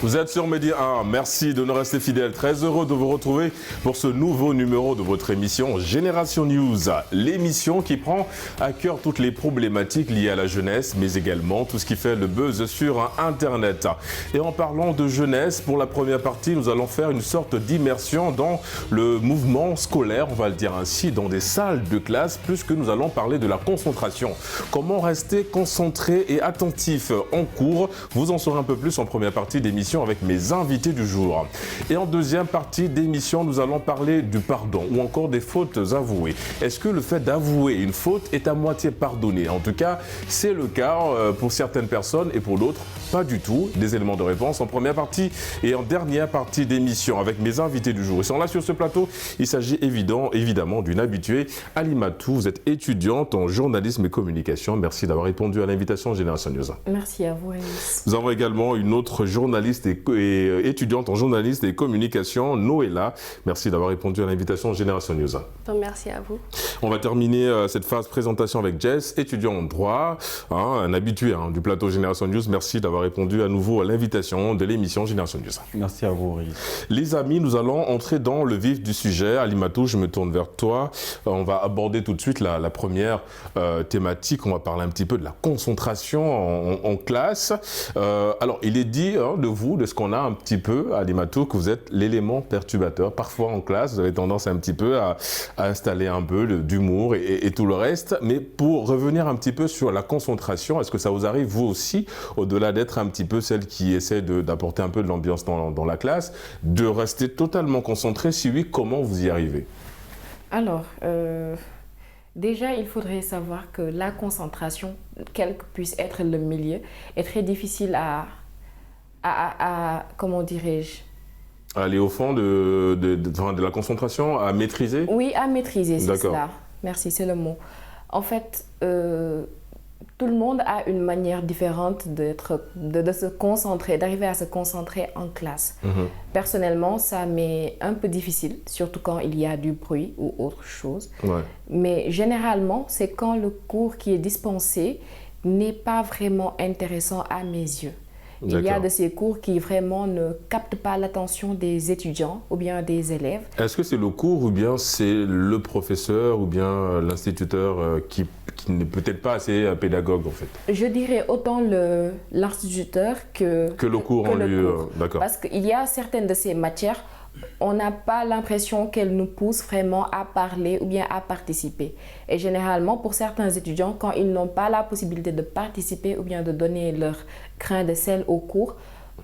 Vous êtes sur Medi 1, merci de nous rester fidèles. Très heureux de vous retrouver pour ce nouveau numéro de votre émission Génération News. L'émission qui prend à cœur toutes les problématiques liées à la jeunesse, mais également tout ce qui fait le buzz sur Internet. Et en parlant de jeunesse, pour la première partie, nous allons faire une sorte d'immersion dans le mouvement scolaire, on va le dire ainsi, dans des salles de classe, puisque nous allons parler de la concentration. Comment rester concentré et attentif en cours? Vous en saurez un peu plus en première partie d'émission avec mes invités du jour. Et en deuxième partie d'émission, nous allons parler du pardon ou encore des fautes avouées. Est-ce que le fait d'avouer une faute est à moitié pardonné? En tout cas, c'est le cas pour certaines personnes et pour d'autres, pas du tout. Des éléments de réponse en première partie et en dernière partie d'émission avec mes invités du jour. Ils sont là sur ce plateau. Il s'agit évidemment d'une habituée. Alimatou, vous êtes étudiante en journalisme et communication. Merci d'avoir répondu à l'invitation Génération News. Merci à vous, Alice. Nous avons également une autre journaliste et étudiante en journalisme et communication, Noëlla. Merci d'avoir répondu à l'invitation Génération News. Merci à vous. On va terminer cette phase présentation avec Jess, étudiant en droit, un habitué du plateau Génération News. Merci d'avoir répondu à nouveau à l'invitation de l'émission Génération News. Merci à vous, Aurélie. Les amis, nous allons entrer dans le vif du sujet. Alimatou, je me tourne vers toi. On va aborder tout de suite la première thématique. On va parler un petit peu de la concentration en classe. Alors, il est dit de vous, de ce qu'on a un petit peu, Alimatou, que vous êtes l'élément perturbateur. Parfois en classe, vous avez tendance un petit peu à installer un peu d'humour et tout le reste. Mais pour revenir un petit peu sur la concentration, est-ce que ça vous arrive, vous aussi, au-delà d'être un petit peu celle qui essaie d'apporter un peu de l'ambiance dans la classe, de rester totalement concentré? Si oui, comment vous y arrivez? Alors, déjà, il faudrait savoir que la concentration, quel que puisse être le milieu, est très difficile à comment dirais-je? Aller au fond de la concentration, à maîtriser? Oui, à maîtriser, c'est cela. Merci, c'est le mot. En fait, tout le monde a une manière différente de se concentrer, d'arriver à se concentrer en classe. Personnellement, ça m'est un peu difficile, surtout quand il y a du bruit ou autre chose. Ouais. Mais généralement, c'est quand le cours qui est dispensé n'est pas vraiment intéressant à mes yeux. Il y a de ces cours qui vraiment ne captent pas l'attention des étudiants ou bien des élèves. Est-ce que c'est le cours ou bien c'est le professeur ou bien l'instituteur qui n'est peut-être pas assez pédagogue en fait? Je dirais autant l'instituteur que le cours en lui. D'accord. Parce qu'il y a certaines de ces matières, on n'a pas l'impression qu'elles nous poussent vraiment à parler ou bien à participer. Et généralement, pour certains étudiants, quand ils n'ont pas la possibilité de participer ou bien de donner leur grain de sel au cours,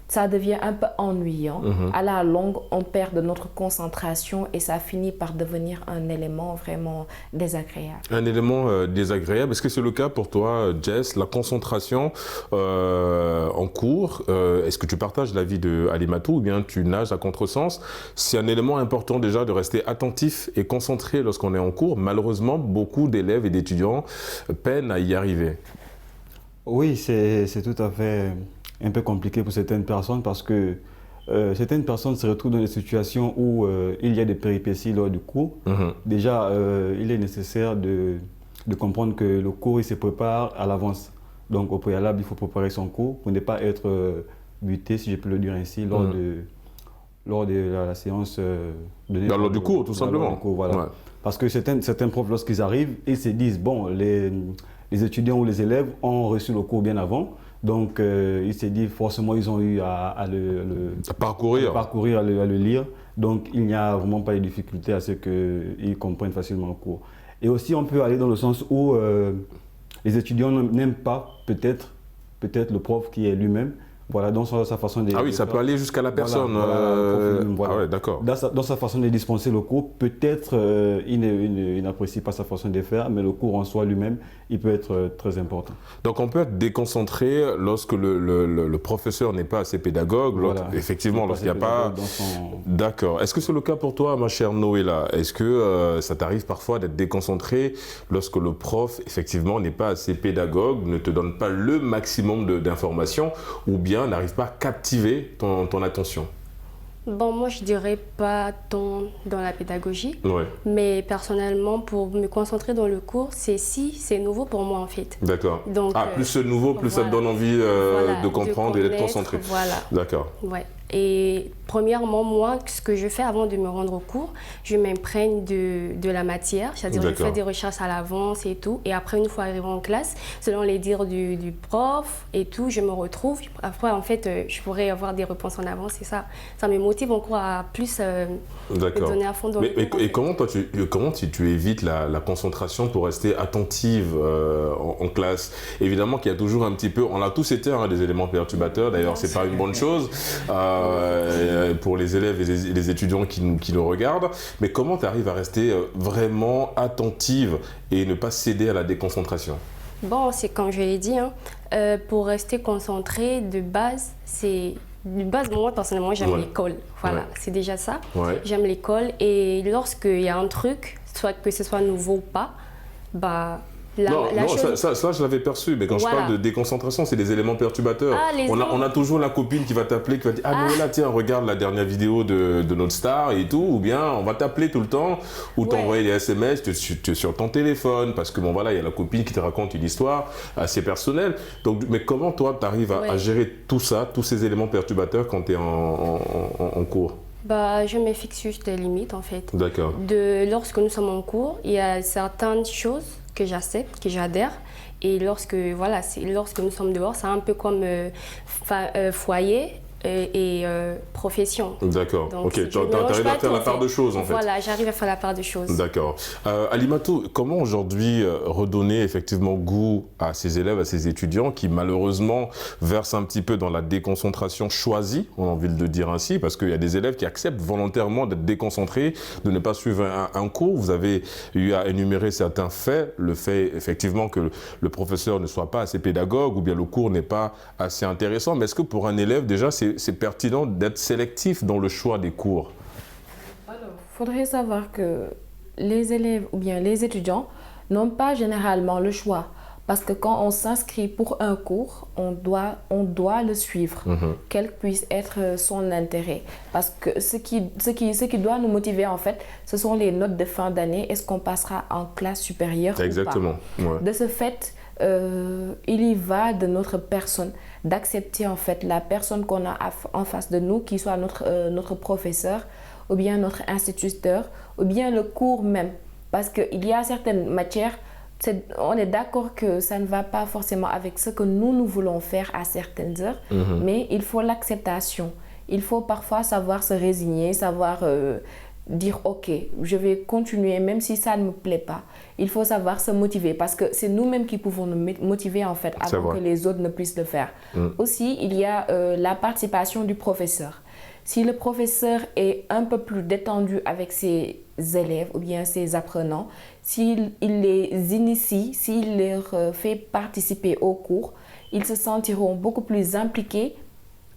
ça devient un peu ennuyant. À la longue, on perd de notre concentration et ça finit par devenir un élément vraiment désagréable. Un élément désagréable. Est-ce que c'est le cas pour toi, Jess? La concentration en cours, est-ce que tu partages l'avis d'Alimatou ou bien tu nages à contresens? C'est un élément important déjà de rester attentif et concentré lorsqu'on est en cours. Malheureusement, beaucoup d'élèves et d'étudiants peinent à y arriver. Oui, c'est tout à fait un peu compliqué pour certaines personnes parce que certaines personnes se retrouvent dans des situations où il y a des péripéties lors du cours. Déjà, il est nécessaire de comprendre que le cours il se prépare à l'avance. Donc au préalable, il faut préparer son cours pour ne pas être buté, si je peux le dire ainsi, lors de la séance. Lors du cours, tout simplement. Cours, voilà. Ouais. Parce que certains profs, lorsqu'ils arrivent, ils se disent, bon, les étudiants ou les élèves ont reçu le cours bien avant. Donc, il s'est dit, forcément, ils ont eu à le parcourir, à le lire. Donc, il n'y a vraiment pas de difficulté à ce qu'ils comprennent facilement le cours. Et aussi, on peut aller dans le sens où les étudiants n'aiment pas peut-être le prof qui est lui-même. Voilà, dans sa façon de... Ah oui, ça peut aller jusqu'à la personne. Voilà. Ah ouais, d'accord. Dans sa façon de dispenser le cours, peut-être il n'apprécie pas sa façon de faire, mais le cours en soi lui-même, il peut être très important. Donc on peut être déconcentré lorsque le professeur n'est pas assez pédagogue, effectivement, lorsqu'il n'y a pas... D'accord. Est-ce que c'est le cas pour toi, ma chère Noëlla? Est-ce que ça t'arrive parfois d'être déconcentré lorsque le prof, effectivement, n'est pas assez pédagogue, ne te donne pas le maximum d'informations, ou bien n'arrive pas à captiver ton attention? Bon, moi, je dirais pas tant dans la pédagogie, Ouais. mais personnellement, pour me concentrer dans le cours, c'est nouveau pour moi en fait. D'accord. Donc, Plus c'est nouveau, plus ça te donne envie voilà, de comprendre et d'être connaître, concentré. Voilà. D'accord. Ouais. Et premièrement, moi, ce que je fais avant de me rendre au cours, je m'imprègne de la matière, c'est-à-dire je fais des recherches à l'avance et tout. Et après, une fois arrivé en classe, selon les dires du prof et tout, je me retrouve. Après, en fait, je pourrais avoir des réponses en avance et ça me motive encore à plus me donner à fond dans le cours. Et comment tu évites la concentration pour rester attentive en classe? Évidemment qu'il y a toujours un petit peu, on a tous été des éléments perturbateurs, d'ailleurs c'est pas une bonne chose pour les élèves et les étudiants qui nous regardent, mais comment tu arrives à rester vraiment attentive et ne pas céder à la déconcentration? Bon, c'est comme je l'ai dit, pour rester concentré de base, moi personnellement j'aime l'école, voilà, c'est déjà ça. Ouais. J'aime l'école et lorsqu'il y a un truc, soit que ce soit nouveau ou pas, bah ça je l'avais perçu, mais quand je parle de déconcentration, c'est des éléments perturbateurs. On a toujours la copine qui va t'appeler, qui va dire mais là tiens regarde la dernière vidéo de notre star et tout, ou bien on va t'appeler tout le temps, ou t'envoyer des SMS, tu es sur ton téléphone, parce que bon voilà, il y a la copine qui te raconte une histoire assez personnelle. Donc, mais comment toi tu arrives à gérer tout ça, tous ces éléments perturbateurs quand tu es en cours? Bah, je me fixe juste des limites en fait. D'accord. Lorsque nous sommes en cours, il y a certaines choses que j'accepte, que j'adhère. Et lorsque nous sommes dehors, c'est un peu comme foyer et profession. D'accord. Donc, Ok, si tu arrives à faire la part de choses en fait. Voilà, j'arrive à faire la part de choses. D'accord. Alimatou, comment aujourd'hui redonner effectivement goût à ces élèves, à ces étudiants qui malheureusement versent un petit peu dans la déconcentration choisie, on a envie de le dire ainsi, parce qu'il y a des élèves qui acceptent volontairement d'être déconcentrés, de ne pas suivre un cours. Vous avez eu à énumérer certains faits, le fait effectivement que le professeur ne soit pas assez pédagogue ou bien le cours n'est pas assez intéressant. Mais est-ce que pour un élève déjà c'est pertinent d'être sélectif dans le choix des cours? Alors, il faudrait savoir que les élèves ou bien les étudiants n'ont pas généralement le choix. Parce que quand on s'inscrit pour un cours, on doit le suivre, quel puisse être son intérêt. Parce que ce qui doit nous motiver en fait, ce sont les notes de fin d'année. Est-ce qu'on passera en classe supérieure Exactement. ou pas? Ouais. De ce fait, il y va de notre personne, d'accepter en fait la personne qu'on a en face de nous, qui soit notre professeur, ou bien notre instituteur, ou bien le cours même. Parce qu'il y a certaines matières, on est d'accord que ça ne va pas forcément avec ce que nous voulons faire à certaines heures, mais il faut l'acceptation. Il faut parfois savoir se résigner, savoir dire ok, je vais continuer même si ça ne me plaît pas. Il faut savoir se motiver parce que c'est nous-mêmes qui pouvons nous motiver en fait avant que les autres ne puissent le faire. Aussi, il y a la participation du professeur. Si le professeur est un peu plus détendu avec ses élèves ou bien ses apprenants, s'il les initie, s'il leur fait participer au cours, ils se sentiront beaucoup plus impliqués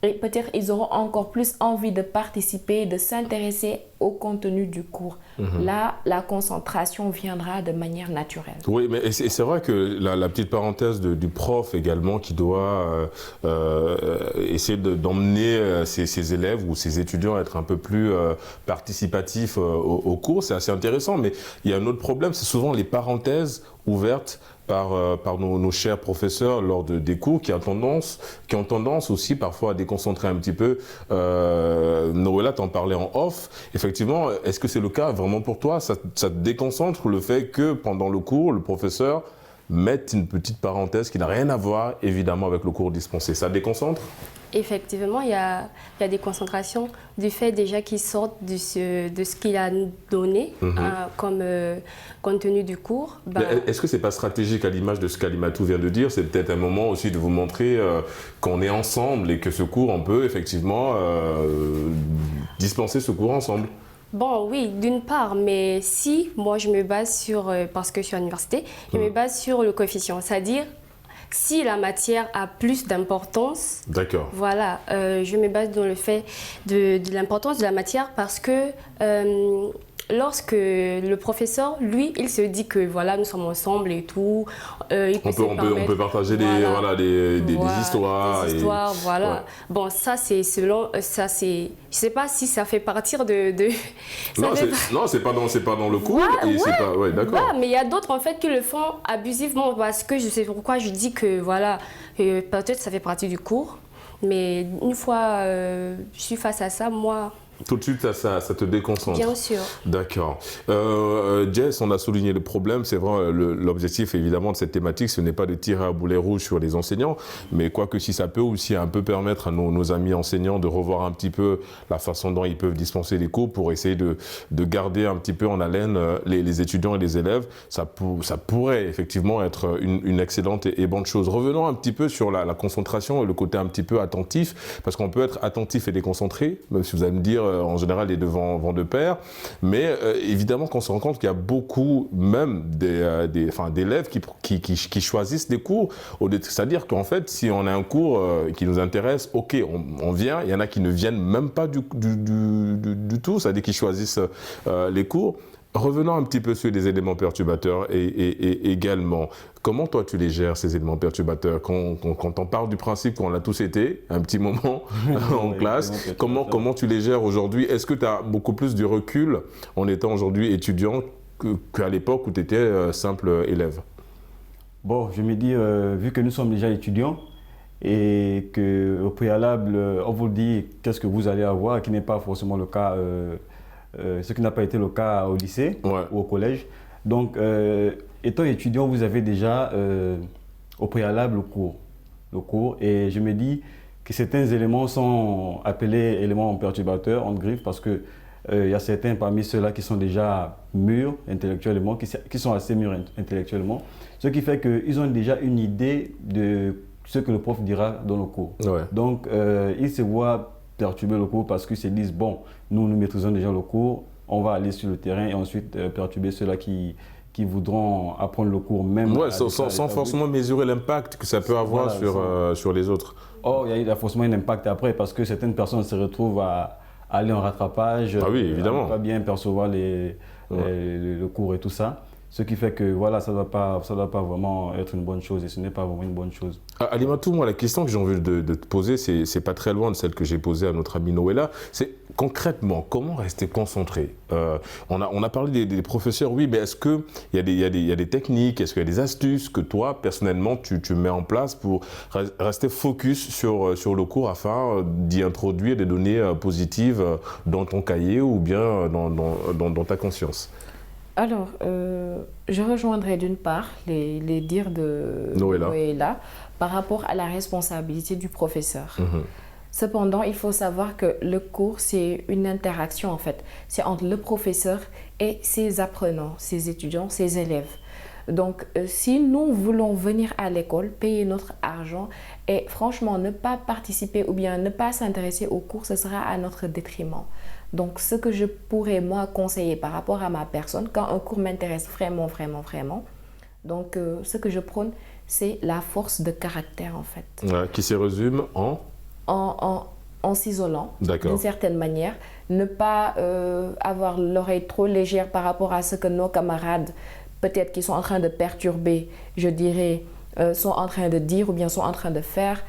et peut-être ils auront encore plus envie de participer, de s'intéresser au contenu du cours. Là, la concentration viendra de manière naturelle. Oui, mais c'est vrai que la petite parenthèse du prof également qui doit essayer d'emmener ses élèves ou ses étudiants à être un peu plus participatifs au cours, c'est assez intéressant. Mais il y a un autre problème, c'est souvent les parenthèses ouvertes par nos chers professeurs lors des cours qui ont tendance aussi parfois à déconcentrer un petit peu. Noëlla t'en parlait en off. Effectivement, est-ce que c'est le cas vraiment pour toi? Ça te déconcentre le fait que pendant le cours, le professeur mette une petite parenthèse qui n'a rien à voir évidemment avec le cours dispensé? Ça déconcentre? Effectivement, il y a des concentrations du fait déjà qu'il sorte de ce qu'il a donné comme contenu du cours. Est-ce que c'est pas stratégique à l'image de ce qu'Alimatou vient de dire? C'est peut-être un moment aussi de vous montrer qu'on est ensemble et que ce cours, on peut effectivement dispenser ce cours ensemble. Bon, oui, d'une part, mais si moi je me base sur, parce que je suis à l'université, je me base sur le coefficient, c'est-à-dire si la matière a plus d'importance, voilà, je me base dans le fait de l'importance de la matière parce que lorsque le professeur, lui, il se dit que voilà, nous sommes ensemble et tout. On peut partager des histoires. Des histoires, voilà. Ouais. Bon, ça, c'est selon. Ça, c'est. Je sais pas si ça fait partir de. Non, c'est pas dans le cours. D'accord. Mais il y a d'autres, en fait, qui le font abusivement parce que je sais pourquoi je dis que voilà, peut-être ça fait partie du cours. Mais une fois je suis face à ça, moi... Tout de suite, ça te déconcentre. Bien sûr. D'accord. Jess, on a souligné le problème. C'est vrai, l'objectif évidemment de cette thématique, ce n'est pas de tirer à boulet rouge sur les enseignants, mais quoique si ça peut aussi un peu permettre à nos amis enseignants de revoir un petit peu la façon dont ils peuvent dispenser les cours pour essayer de garder un petit peu en haleine les étudiants et les élèves, ça pourrait effectivement être une excellente et bonne chose. Revenons un petit peu sur la concentration et le côté un petit peu attentif, parce qu'on peut être attentif et déconcentré, même si vous allez me dire en général les deux vont de pair, mais évidemment qu'on se rend compte qu'il y a beaucoup même d'élèves qui choisissent des cours, c'est-à-dire qu'en fait si on a un cours qui nous intéresse, ok, on vient, il y en a qui ne viennent même pas du tout, c'est-à-dire qu'ils choisissent les cours. Revenons un petit peu sur les éléments perturbateurs et également, comment toi tu les gères ces éléments perturbateurs quand on part du principe qu'on l'a tous été, un petit moment en classe, comment tu les gères aujourd'hui? Est-ce que tu as beaucoup plus du recul en étant aujourd'hui étudiant qu'à l'époque où tu étais simple élève? Bon, je me dis, vu que nous sommes déjà étudiants et qu'au préalable, on vous dit qu'est-ce que vous allez avoir, qui n'est pas forcément le cas... ce qui n'a pas été le cas au lycée ou au collège. Donc, étant étudiant, vous avez déjà au préalable le cours. Et je me dis que certains éléments sont appelés éléments perturbateurs, en griffe, parce qu'il y a certains parmi ceux-là qui sont déjà mûrs intellectuellement, qui sont assez mûrs intellectuellement. Ce qui fait qu'ils ont déjà une idée de ce que le prof dira dans le cours. Ouais. Donc, ils se voient perturber le cours parce qu'ils se disent, bon, nous maîtrisons déjà le cours, on va aller sur le terrain et ensuite perturber ceux-là qui voudront apprendre le cours même. Ouais, sans forcément mesurer l'impact que ça peut avoir sur les autres. Or, il y a forcément un impact après parce que certaines personnes se retrouvent à aller en rattrapage, à ne pas bien percevoir le cours et tout ça. Ce qui fait que voilà, ça ne doit pas vraiment être une bonne chose et ce n'est pas vraiment une bonne chose. Alimatou, moi la question que j'ai envie de te poser, c'est pas très loin de celle que j'ai posée à notre ami Noëlla. C'est concrètement, comment rester concentré? On a parlé des professeurs, oui, mais est-ce qu'il y a des techniques, est-ce qu'il y a des astuces que toi, personnellement, tu mets en place pour rester focus sur le cours afin d'y introduire des données positives dans ton cahier ou bien dans ta conscience? Alors, je rejoindrai d'une part les dires de Noëlla par rapport à la responsabilité du professeur. Cependant, il faut savoir que le cours, c'est une interaction en fait. C'est entre le professeur et ses apprenants, ses étudiants, ses élèves. Donc, si nous voulons venir à l'école, payer notre argent et franchement ne pas participer ou bien ne pas s'intéresser au cours, ce sera à notre détriment. Donc, ce que je pourrais, moi, conseiller par rapport à ma personne, quand un cours m'intéresse vraiment, donc ce que je prône, c'est la force de caractère, en fait. Ouais, qui se résume en s'isolant, d'une certaine manière. Ne pas avoir l'oreille trop légère par rapport à ce que nos camarades, peut-être qui sont en train de perturber, je dirais, sont en train de dire ou bien sont en train de faire.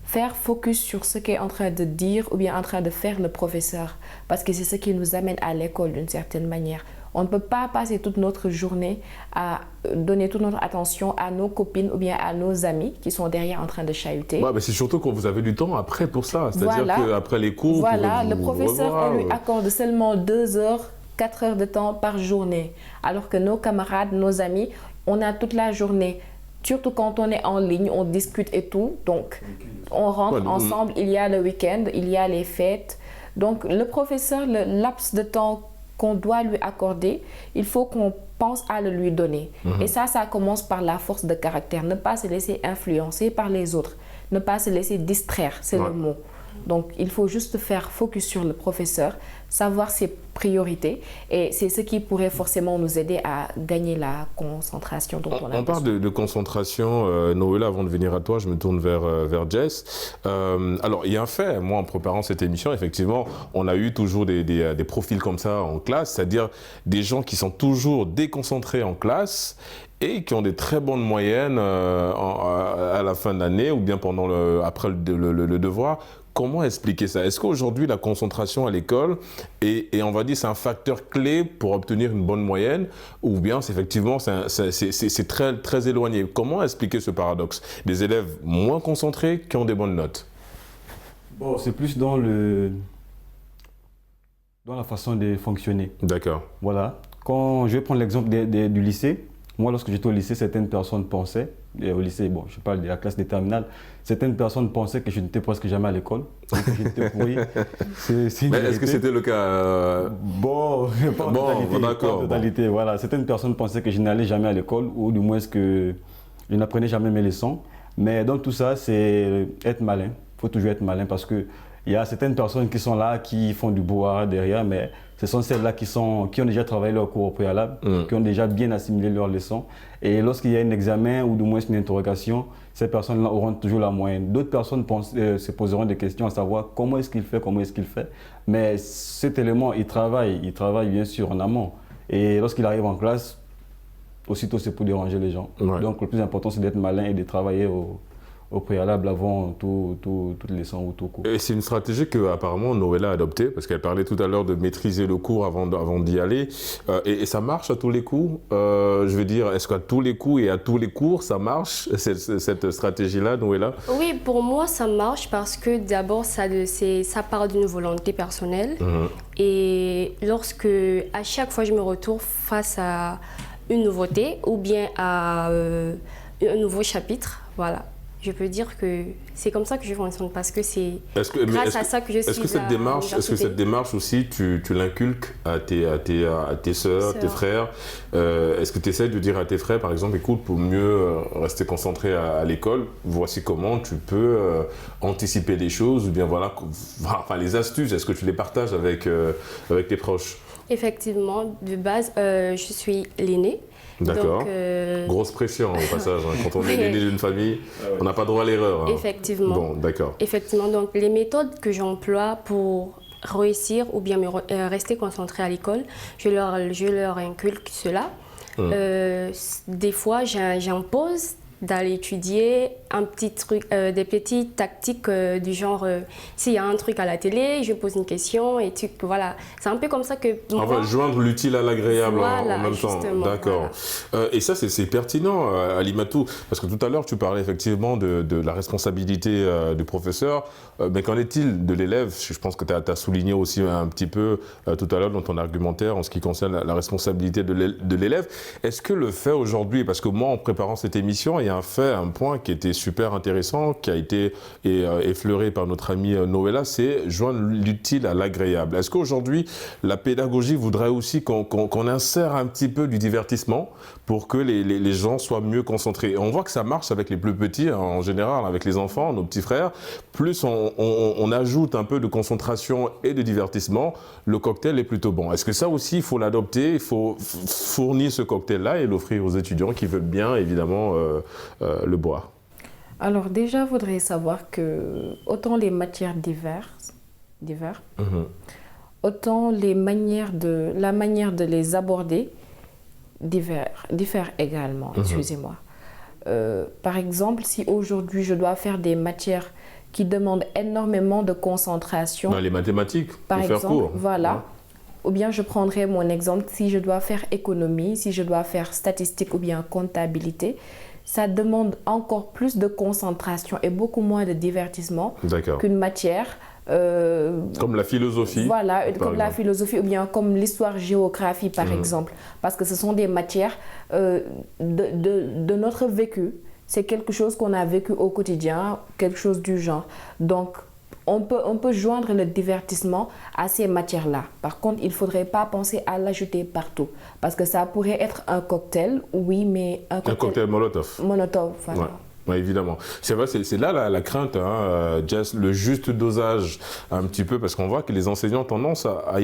Faire focus sur ce qu'est en train de dire ou bien en train de faire le professeur. Parce que c'est ce qui nous amène à l'école d'une certaine manière. On ne peut pas passer toute notre journée à donner toute notre attention à nos copines ou bien à nos amis qui sont derrière en train de chahuter. Ouais, mais c'est surtout quand vous avez du temps après pour ça. C'est-à-dire qu'après les cours, voilà, le professeur, on lui accorde seulement 2 heures, 4 heures de temps par journée. Alors que nos camarades, nos amis, on a toute la journée. Surtout quand on est en ligne, on discute et tout. Donc, on rentre ensemble. Il y a le week-end, il y a les fêtes. Donc, le professeur, le laps de temps qu'on doit lui accorder, il faut qu'on pense à le lui donner. Et ça commence par la force de caractère. Ne pas se laisser influencer par les autres. Ne pas se laisser distraire, c'est le mot. Donc, il faut juste faire focus sur le professeur, savoir ses priorités et c'est ce qui pourrait forcément nous aider à gagner la concentration dont on a besoin. On parle de concentration. Noëlla, avant de venir à toi, je me tourne vers Jess. Alors, il y a un fait, moi, en préparant cette émission, effectivement, on a eu toujours des profils comme ça en classe, c'est-à-dire des gens qui sont toujours déconcentrés en classe et qui ont des très bonnes moyennes à la fin de l'année ou bien après le devoir. Comment expliquer ça? Est-ce qu'aujourd'hui, la concentration à l'école, et on va dire c'est un facteur clé pour obtenir une bonne moyenne, ou bien effectivement c'est très, très éloigné? Comment expliquer ce paradoxe? Des élèves moins concentrés qui ont des bonnes notes? Bon, c'est plus dans la façon de fonctionner. D'accord. Voilà. Quand je vais prendre l'exemple du lycée, moi, lorsque j'étais au lycée, certaines personnes pensaient, et au lycée, bon, je parle de la classe des terminales, certaines personnes pensaient que je n'étais presque jamais à l'école, que j'étais pourri. Est-ce que c'était le cas Bon, pas en totalité, voilà. Certaines personnes pensaient que je n'allais jamais à l'école, ou du moins que je n'apprenais jamais mes leçons. Mais dans tout ça, c'est être malin. Il faut toujours être malin parce que il y a certaines personnes qui sont là, qui font du brouhaha derrière, mais ce sont celles-là qui ont déjà travaillé leur cours au préalable, qui ont déjà bien assimilé leurs leçons. Et lorsqu'il y a un examen ou du moins une interrogation, ces personnes-là auront toujours la moyenne. D'autres personnes se poseront des questions à savoir comment est-ce qu'il fait. Mais cet élément, il travaille bien sûr en amont. Et lorsqu'il arrive en classe, aussitôt c'est pour déranger les gens. Ouais. Donc le plus important, c'est d'être malin et de travailler au préalable avant toutes les leçons ou tout cours. Et c'est une stratégie que apparemment Noëlla a adoptée, parce qu'elle parlait tout à l'heure de maîtriser le cours avant d'y aller. Et ça marche à tous les coups. Je veux dire, est-ce qu'à tous les coups et à tous les cours, ça marche, cette stratégie-là, Noëlla? Oui, pour moi, ça marche parce que d'abord, ça part d'une volonté personnelle. Et à chaque fois je me retrouve face à une nouveauté ou bien à un nouveau chapitre, voilà. Je peux dire que c'est comme ça que je fonctionne parce que c'est grâce à ça que je suis Est-ce que cette démarche aussi, tu l'inculques à tes sœurs, tes frères? Est-ce que tu essaies de dire à tes frères, par exemple, écoute, pour mieux rester concentré à l'école, voici comment tu peux anticiper les choses, ou bien voilà, enfin les astuces, est-ce que tu les partages avec tes proches? Effectivement, de base, je suis l'aînée. D'accord. Grosse pression au passage. Quand on est l'aîné d'une famille, on n'a pas droit à l'erreur. Effectivement. Bon, d'accord. Effectivement. Donc, les méthodes que j'emploie pour réussir ou bien rester concentré à l'école, je leur inculque cela. Des fois, j'impose d'aller étudier un petit truc, des petites tactiques du genre s'il y a un truc à la télé, je pose une question et voilà. C'est un peu comme ça que on va joindre l'utile à l'agréable en même temps. D'accord. Voilà. Et ça, c'est pertinent, Alimatou, parce que tout à l'heure, tu parlais effectivement de la responsabilité du professeur. Mais qu'en est-il de l'élève? Je pense que tu as souligné aussi un petit peu tout à l'heure dans ton argumentaire en ce qui concerne la responsabilité de l'élève. Est-ce que le fait aujourd'hui, parce que moi, en préparant cette émission, il y a un point qui était super intéressant, qui a été effleuré par notre amie Noëlla, c'est joindre l'utile à l'agréable. Est-ce qu'aujourd'hui, la pédagogie voudrait aussi qu'on insère un petit peu du divertissement pour que les gens soient mieux concentrés? On voit que ça marche avec les plus petits, hein, en général, avec les enfants, nos petits frères. Plus on ajoute un peu de concentration et de divertissement, le cocktail est plutôt bon. Est-ce que ça aussi, il faut l'adopter? Il faut fournir ce cocktail-là et l'offrir aux étudiants qui veulent bien, évidemment, le boire? Alors déjà, il faudrait savoir que autant les matières diverses, autant la manière de les aborder diffère également. Excusez-moi. Par exemple, si aujourd'hui je dois faire des matières qui demandent énormément de concentration, les mathématiques, par exemple, faire court. Voilà. Ouais. Ou bien je prendrai mon exemple, si je dois faire économie, si je dois faire statistique ou bien comptabilité, ça demande encore plus de concentration et beaucoup moins de divertissement qu'une matière. Comme la philosophie. Voilà, comme la philosophie ou bien comme l'histoire-géographie par exemple. Parce que ce sont des matières de notre vécu. C'est quelque chose qu'on a vécu au quotidien, quelque chose du genre. Donc, on peut joindre le divertissement à ces matières-là. Par contre, il ne faudrait pas penser à l'ajouter partout. Parce que ça pourrait être un cocktail, oui, mais un cocktail Molotov. Molotov, voilà. Oui, évidemment. C'est vrai, c'est là la crainte, hein, Jess, le juste dosage un petit peu, parce qu'on voit que les enseignants ont tendance à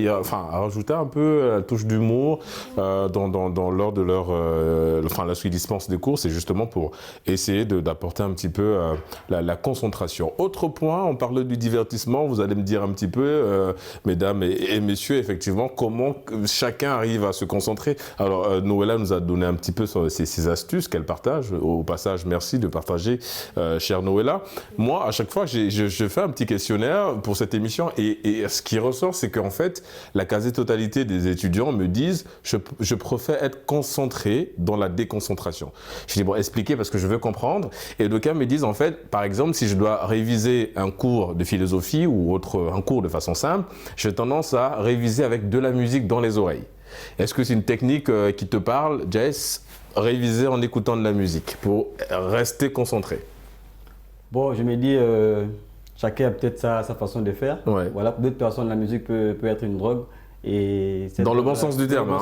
rajouter un peu la touche d'humour lors de lorsqu'ils dispensent des cours, c'est justement pour essayer d'apporter un petit peu la concentration. Autre point, on parle du divertissement, vous allez me dire un petit peu, mesdames et messieurs, effectivement, comment chacun arrive à se concentrer. Alors, Noëlla nous a donné un petit peu ses astuces qu'elle partage. Au passage, merci de partager. Chère Noëlla. Moi, à chaque fois, je fais un petit questionnaire pour cette émission et ce qui ressort, c'est qu'en fait, la quasi-totalité des étudiants me disent je préfère être concentré dans la déconcentration. Je dis bon, expliquez parce que je veux comprendre. Et d'autres cas me disent en fait, par exemple, si je dois réviser un cours de philosophie ou un cours de façon simple, j'ai tendance à réviser avec de la musique dans les oreilles. Est-ce que c'est une technique qui te parle, Jess? Réviser en écoutant de la musique pour rester concentré. Bon, je me dis, chacun a peut-être sa façon de faire. Ouais. Voilà, pour d'autres personnes, la musique peut être une drogue. Et dans le bon sens du terme,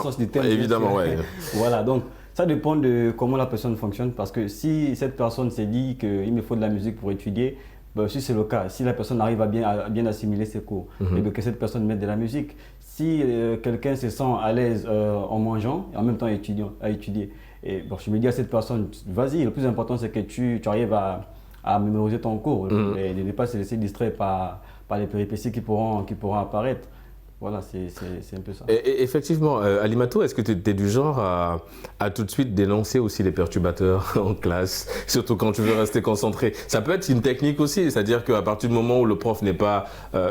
évidemment. Ouais. Voilà, donc ça dépend de comment la personne fonctionne. Parce que si cette personne s'est dit qu'il me faut de la musique pour étudier, ben, si c'est le cas, si la personne arrive à bien assimiler ses cours, et bien que cette personne mette de la musique, si quelqu'un se sent à l'aise en mangeant et en même temps à étudier, et bon, je me dis à cette personne, vas-y, le plus important c'est que tu arrives à mémoriser ton cours et de ne pas se laisser distraire par les péripéties qui pourront apparaître. Voilà, c'est un peu ça. Et effectivement, Alimato, est-ce que tu es du genre à tout de suite dénoncer aussi les perturbateurs en classe, surtout quand tu veux rester concentré? Ça peut être une technique aussi, c'est-à-dire qu'à partir du moment où le prof n'est pas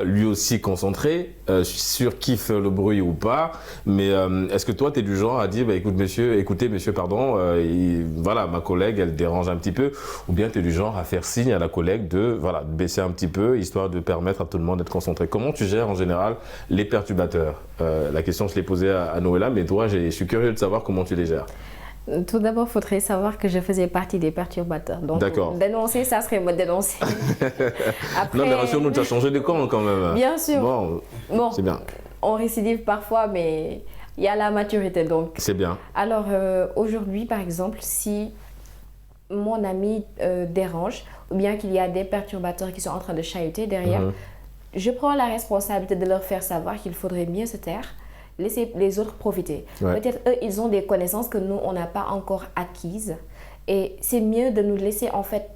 lui aussi concentré, sur qui fait le bruit ou pas, mais est-ce que toi, tu es du genre à dire, bah, écoutez monsieur, voilà, ma collègue, elle dérange un petit peu, ou bien tu es du genre à faire signe à la collègue de baisser un petit peu, histoire de permettre à tout le monde d'être concentré? Comment tu gères en général les perturbateurs? La question, je l'ai posée à Noëlla, mais toi, je suis curieux de savoir comment tu les gères. Tout d'abord, il faudrait savoir que je faisais partie des perturbateurs. Donc, dénoncer, ça serait me dénoncer. Après, non, mais rassure-nous, tu as changé de camp quand même. Bien sûr. Bon, c'est bien. On récidive parfois, mais il y a la maturité, donc. C'est bien. Alors, aujourd'hui, par exemple, si mon ami dérange, ou bien qu'il y a des perturbateurs qui sont en train de chahuter derrière, je prends la responsabilité de leur faire savoir qu'il faudrait mieux se taire, laisser les autres profiter. Ouais. Peut-être eux, ils ont des connaissances que nous, on n'a pas encore acquises. Et c'est mieux de nous laisser en fait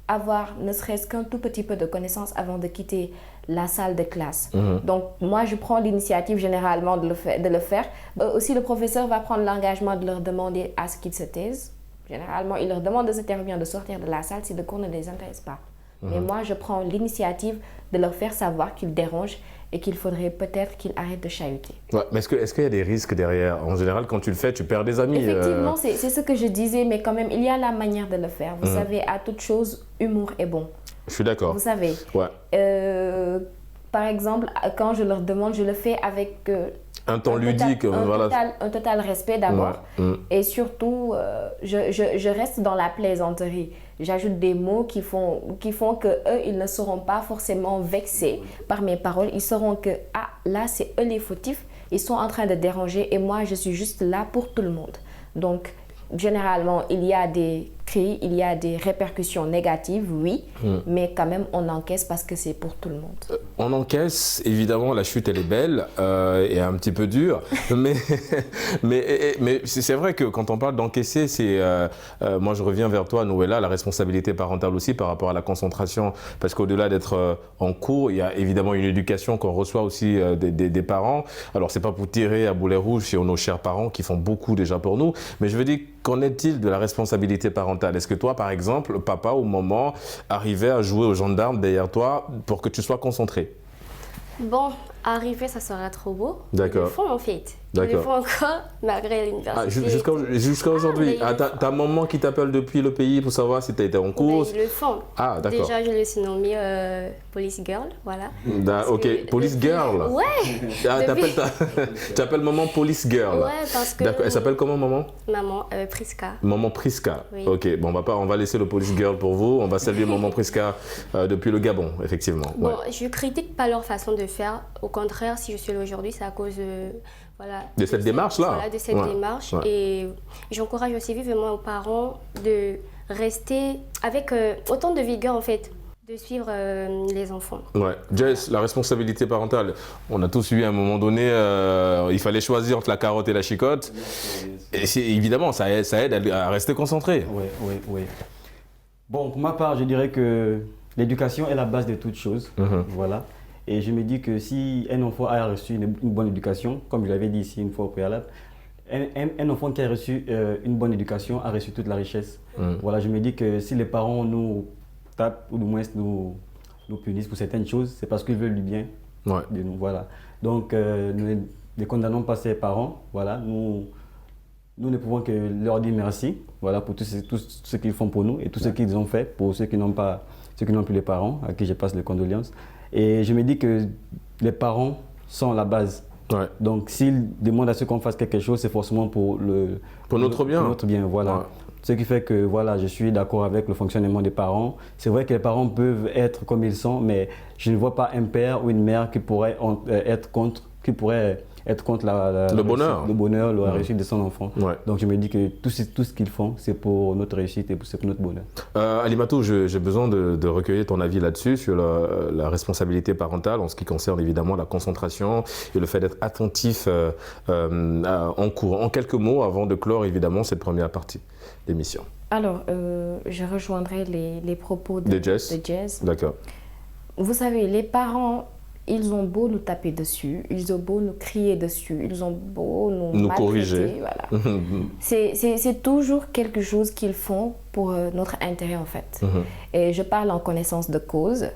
avoir ne serait-ce qu'un tout petit peu de connaissances avant de quitter la salle de classe. Donc moi, je prends l'initiative généralement de le faire. Aussi, le professeur va prendre l'engagement de leur demander à ce qu'ils se taisent. Généralement, il leur demande de se taire ou bien de sortir de la salle si le cours ne les intéresse pas. Mais moi, je prends l'initiative de leur faire savoir qu'ils dérangent et qu'il faudrait peut-être qu'ils arrêtent de chahuter. Ouais, mais est-ce qu'il y a des risques derrière? En général, quand tu le fais, tu perds des amis. Effectivement, c'est ce que je disais, mais quand même, il y a la manière de le faire. Vous savez, à toute chose, humour est bon. Je suis d'accord. Vous savez. Ouais. Par exemple, quand je leur demande, je le fais avec... un temps ludique, un total respect d'abord. Ouais. Et surtout, je reste dans la plaisanterie. J'ajoute des mots qui font que eux, ils ne seront pas forcément vexés par mes paroles. Ils sauront que, là, c'est eux les fautifs. Ils sont en train de déranger et moi, je suis juste là pour tout le monde. Donc, généralement, il y a des cris, il y a des répercussions négatives, oui, mais quand même, on encaisse parce que c'est pour tout le monde. On encaisse, évidemment, la chute, elle est belle et un petit peu dure, mais c'est vrai que quand on parle d'encaisser, c'est, moi je reviens vers toi, Noëlla, la responsabilité parentale aussi par rapport à la concentration, parce qu'au-delà d'être en cours, il y a évidemment une éducation qu'on reçoit aussi des parents. Alors, c'est pas pour tirer à boulet rouge sur nos chers parents qui font beaucoup déjà pour nous, mais je veux dire, qu'en est-il de la responsabilité parentale? Est-ce que toi, par exemple, papa ou maman, arrivait à jouer aux gendarmes derrière toi pour que tu sois concentré? Bon, arriver, ça serait trop beau. D'accord. Ils le font en fait. D'accord. Ils le font encore malgré l'université. Jusqu'à aujourd'hui. Ta maman qui t'appelle depuis le pays pour savoir si tu as été en cours? Ils le font. Ah, d'accord. Déjà, je le suis nommée Police Girl, voilà. Ok, Police Girl. Ouais. Tu appelles maman Police Girl. Ouais, parce que... D'accord. Elle s'appelle comment, maman? Maman Priska. Maman Priska. Oui. Ok, bon, on va laisser le Police Girl pour vous. On va saluer maman Priska depuis le Gabon, effectivement. Bon, ouais. Je critique pas leur façon de faire. Au contraire, si je suis là aujourd'hui, c'est à cause de cette démarche-là. Voilà, de cette démarche. Ouais. Et j'encourage aussi vivement aux parents de rester avec autant de vigueur en fait, de suivre les enfants. Ouais. Jess, la responsabilité parentale, on a tous eu à un moment donné, il fallait choisir entre la carotte et la chicotte. Et évidemment, ça aide à rester concentré. Oui. Bon, pour ma part, je dirais que l'éducation est la base de toute chose. Voilà. Et je me dis que si un enfant a reçu une bonne éducation, comme je l'avais dit ici une fois au préalable, un enfant qui a reçu une bonne éducation a reçu toute la richesse. Voilà, je me dis que si les parents nous tapent ou du moins nous punissent pour certaines choses, c'est parce qu'ils veulent du bien de nous. Voilà. Donc, nous ne condamnons pas ces parents. Voilà, nous ne pouvons que leur dire merci, voilà, pour tout ce qu'ils font pour nous et tout ce qu'ils ont fait pour ceux qui n'ont plus les parents, à qui je passe les condoléances. Et je me dis que les parents sont la base. Ouais. Donc s'ils demandent à ce qu'on fasse quelque chose, c'est forcément pour notre bien. Pour notre bien, voilà. Ouais. Ce qui fait que voilà, je suis d'accord avec le fonctionnement des parents. C'est vrai que les parents peuvent être comme ils sont, mais je ne vois pas un père ou une mère qui pourrait être contre le bonheur, la réussite de son enfant. Ouais. Donc je me dis que tout ce qu'ils font, c'est pour notre réussite et c'est pour notre bonheur. Alimatou, j'ai besoin de recueillir ton avis là-dessus, sur la responsabilité parentale en ce qui concerne évidemment la concentration et le fait d'être attentif en cours. En quelques mots, avant de clore évidemment cette première partie d'émission. Alors, je rejoindrai les propos de Jess. D'accord. Vous savez, les parents, ils ont beau nous taper dessus, ils ont beau nous crier dessus, ils ont beau nous corriger. Voilà. C'est toujours quelque chose qu'ils font pour notre intérêt en fait. Et je parle en connaissance de cause.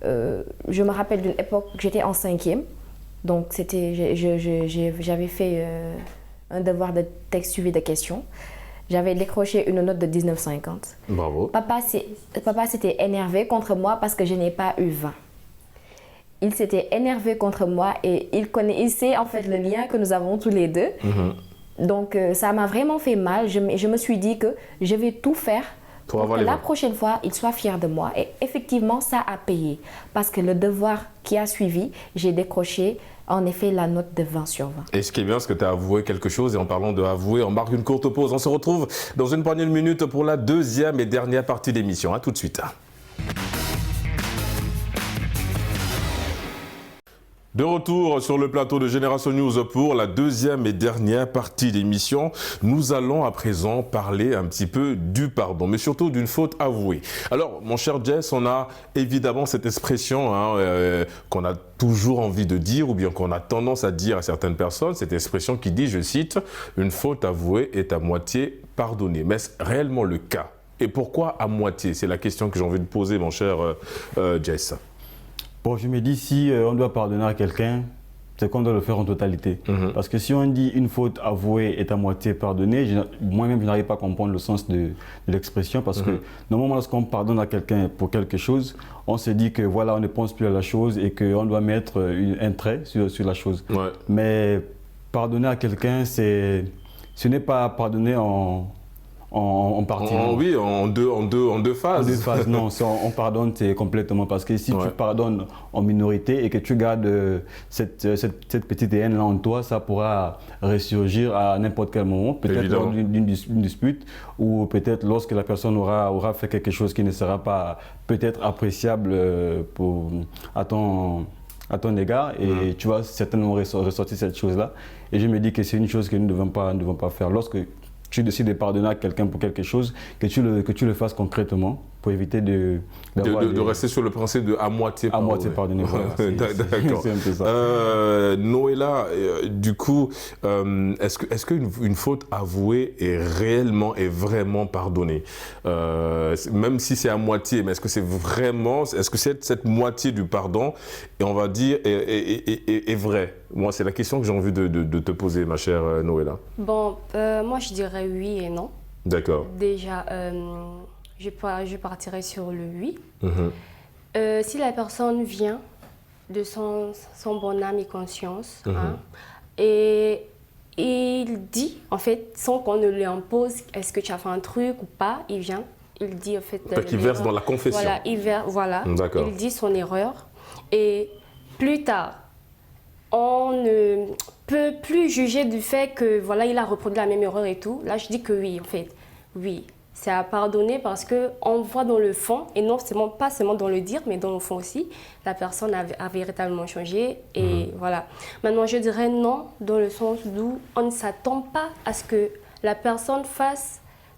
Je me rappelle d'une époque, j'étais en 5e, donc j'avais fait un devoir de texte suivi de questions. J'avais décroché une note de 19,50. Bravo. Papa s'était énervé contre moi parce que je n'ai pas eu 20. Il s'était énervé contre moi et il sait en fait le lien que nous avons tous les deux. Donc ça m'a vraiment fait mal. Je me suis dit que je vais tout faire pour que la prochaine fois, il soit fier de moi. Et effectivement, ça a payé. Parce que le devoir qui a suivi, j'ai décroché en effet la note de 20 sur 20. Et ce qui est bien, c'est que tu as avoué quelque chose. Et en parlant de avouer, on marque une courte pause. On se retrouve dans une poignée de minutes pour la deuxième et dernière partie d'émission. À tout de suite. De retour sur le plateau de Génération News pour la deuxième et dernière partie d'émission. Nous allons à présent parler un petit peu du pardon, mais surtout d'une faute avouée. Alors, mon cher Jess, on a évidemment cette expression qu'on a toujours envie de dire ou bien qu'on a tendance à dire à certaines personnes, cette expression qui dit, je cite, « Une faute avouée est à moitié pardonnée ». Mais est-ce réellement le cas? Et pourquoi à moitié? C'est la question que j'ai envie de poser, mon cher Jess. Bon, je me dis, si on doit pardonner à quelqu'un, c'est qu'on doit le faire en totalité. Parce que si on dit une faute avouée est à moitié pardonnée, moi-même, je n'arrive pas à comprendre le sens de l'expression. Parce que normalement, lorsqu'on pardonne à quelqu'un pour quelque chose, on se dit que voilà, on ne pense plus à la chose et qu'on doit mettre un trait sur la chose. Ouais. Mais pardonner à quelqu'un, ce n'est pas pardonner en partie. Oui, en deux phases. En deux phases, non. On pardonne complètement. Parce que si tu pardonnes en minorité et que tu gardes cette petite haine-là en toi, ça pourra ressurgir à n'importe quel moment. Peut-être lors d'une dispute ou peut-être lorsque la personne aura fait quelque chose qui ne sera pas peut-être appréciable à ton égard. Et tu vas certainement ressortir cette chose-là. Et je me dis que c'est une chose que nous ne devons pas faire. Lorsque tu décides de pardonner à quelqu'un pour quelque chose, que tu le fasses concrètement pour éviter de rester sur le principe de à moitié pardonné. À moitié pardonné, voilà. D'accord. C'est un peu ça. Noëlla, du coup, est-ce qu'une faute avouée est réellement et vraiment pardonnée? Même si c'est à moitié, mais est-ce que cette moitié du pardon, et on va dire, est vraie? Moi, c'est la question que j'ai envie de te poser, ma chère Noëlla. Bon, moi je dirais oui et non. D'accord. Déjà, je partirai sur le oui. Si la personne vient de son bon âme et conscience, et il dit, en fait, sans qu'on ne lui impose, est-ce que tu as fait un truc ou pas, il vient, il dit en fait... qu'il verse dans la confession. Voilà, il dit son erreur. Et plus tard, on ne peut plus juger du fait que voilà, il a reproduit la même erreur et tout. Là, je dis que oui, en fait, oui. c'est à pardonner parce qu'on voit dans le fond, et non seulement, pas seulement dans le dire, mais dans le fond aussi, la personne a véritablement changé. Et voilà. Maintenant, je dirais non, dans le sens où on ne s'attend pas à ce que la personne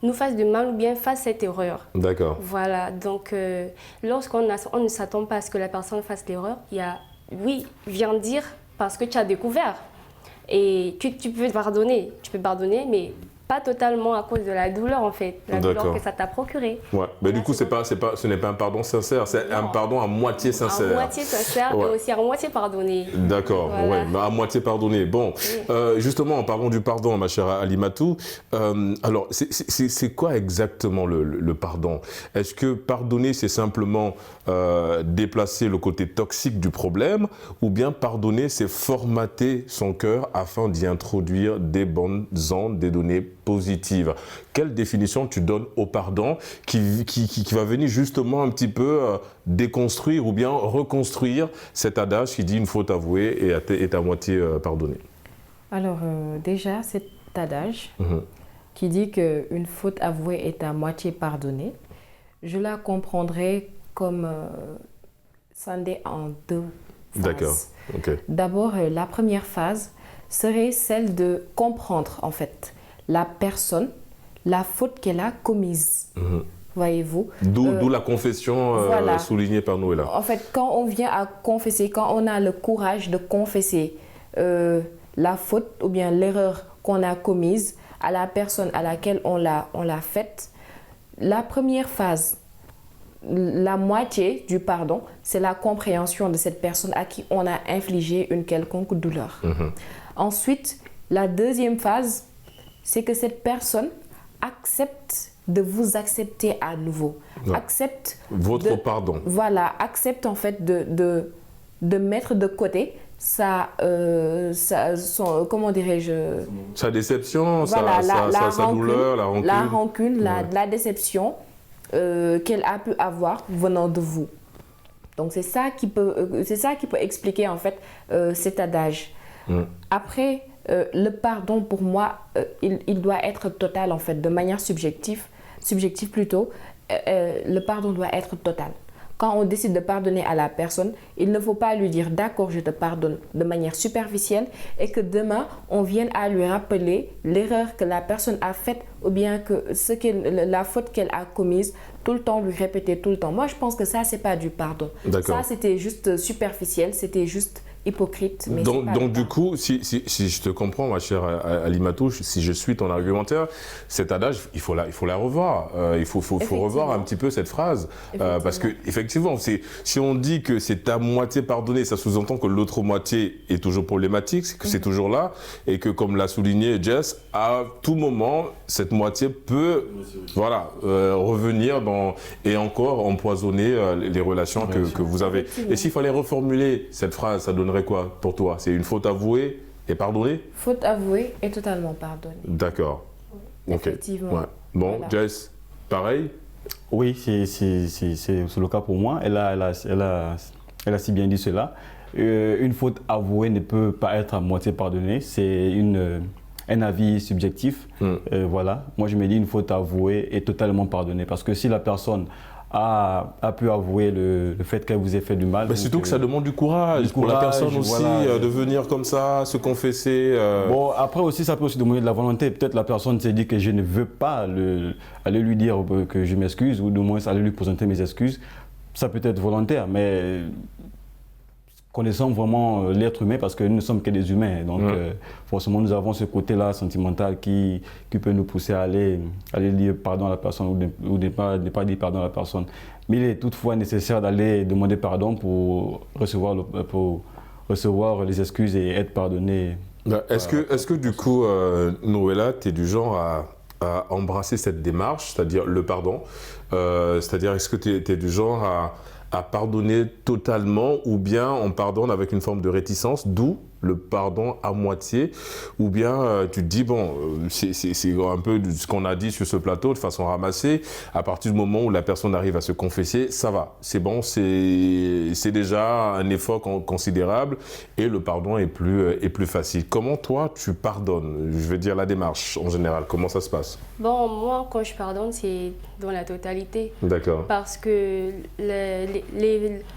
nous fasse de mal ou bien fasse cette erreur. D'accord. Voilà. Donc, lorsqu'on ne s'attend pas à ce que la personne fasse l'erreur, il y a, oui, viens dire parce que tu as découvert. Et tu peux pardonner, mais pas totalement à cause de la douleur en fait, la douleur que ça t'a procuré. Ouais, mais du coup ce n'est pas un pardon sincère, c'est un pardon à moitié sincère. À moitié sincère et aussi à moitié pardonné. D'accord, voilà. Ouais, mais à moitié pardonné. Bon, justement en parlant du pardon, ma chère Alimatou, alors c'est quoi exactement le pardon? Est-ce que pardonner c'est simplement déplacer le côté toxique du problème, ou bien pardonner c'est formater son cœur afin d'y introduire des bonnes ondes, des données positive? Quelle définition tu donnes au pardon qui va venir justement un petit peu déconstruire ou bien reconstruire cet adage qui dit une faute avouée est à moitié pardonnée? Alors déjà, cet adage qui dit qu'une faute avouée est à moitié pardonnée, je la comprendrais comme scindée en deux phases. D'accord. Okay. D'abord, la première phase serait celle de comprendre en fait la personne, la faute qu'elle a commise, voyez-vous. D'où la confession voilà. Soulignée par Noëlla. En fait, quand on vient à confesser, quand on a le courage de confesser la faute ou bien l'erreur qu'on a commise à la personne à laquelle on l'a faite, la première phase, la moitié du pardon, c'est la compréhension de cette personne à qui on a infligé une quelconque douleur. Ensuite, la deuxième phase, c'est que cette personne accepte de vous accepter à nouveau. Ouais. Accepte votre pardon. Voilà, accepte en fait de mettre de côté comment dirais-je, sa déception, voilà, sa douleur, la rancune. La déception qu'elle a pu avoir venant de vous. Donc c'est ça qui peut expliquer en fait cet adage. Après, le pardon, pour moi, il doit être total, en fait, de manière subjective plutôt. Le pardon doit être total. Quand on décide de pardonner à la personne, il ne faut pas lui dire « d'accord, je te pardonne » de manière superficielle et que demain, on vienne à lui rappeler l'erreur que la personne a faite ou bien que la faute qu'elle a commise, tout le temps lui répéter tout le temps. Moi, je pense que ça, c'est pas du pardon. Ça, c'était juste superficiel, c'était juste hypocrite. Mais donc du coup, si je te comprends, ma chère Alimatou, si je suis ton argumentaire, cet adage, il faut la revoir. Il faut revoir un petit peu cette phrase. Parce que effectivement, si on dit que c'est à moitié pardonné, ça sous-entend que l'autre moitié est toujours problématique, que c'est toujours là, et que comme l'a souligné Jess, à tout moment, cette moitié peut revenir et encore empoisonner les relations que vous avez. Et s'il fallait reformuler cette phrase, ça donnerait quoi pour toi? C'est une faute avouée et pardonnée? Faute avouée et totalement pardonnée. D'accord. Effectivement. Ouais. Bon, voilà. Jess, pareil? Oui, c'est le cas pour moi. Elle a si bien dit cela. Une faute avouée ne peut pas être à moitié pardonnée. C'est un avis subjectif. Voilà. Moi, je me dis une faute avouée est totalement pardonnée. Parce que si la personne a pu avouer le fait qu'elle vous ait fait du mal. Mais surtout que ça demande du courage pour la personne aussi, voilà, de venir comme ça, se confesser. Bon, après aussi, ça peut aussi demander de la volonté. Peut-être la personne s'est dit que je ne veux pas aller lui dire que je m'excuse ou du moins aller lui présenter mes excuses. Ça peut être volontaire, mais connaissons vraiment l'être humain parce que nous ne sommes que des humains. Donc, forcément, nous avons ce côté-là sentimental qui peut nous pousser à aller dire pardon à la personne ou ne pas dire pardon à la personne. Mais il est toutefois nécessaire d'aller demander pardon pour recevoir les excuses et être pardonné. Est-ce que du coup, Noëlla, tu es du genre à embrasser cette démarche, c'est-à-dire le pardon, c'est-à-dire est-ce que tu es du genre à pardonner totalement ou bien on pardonne avec une forme de réticence, d'où le pardon à moitié, ou bien tu te dis, bon, c'est un peu ce qu'on a dit sur ce plateau de façon ramassée, à partir du moment où la personne arrive à se confesser, ça va, c'est bon, c'est déjà un effort considérable et le pardon est plus facile. Comment toi tu pardonnes? Je veux dire la démarche en général, comment ça se passe? Bon, moi quand je pardonne, c'est dans la totalité. D'accord. Parce que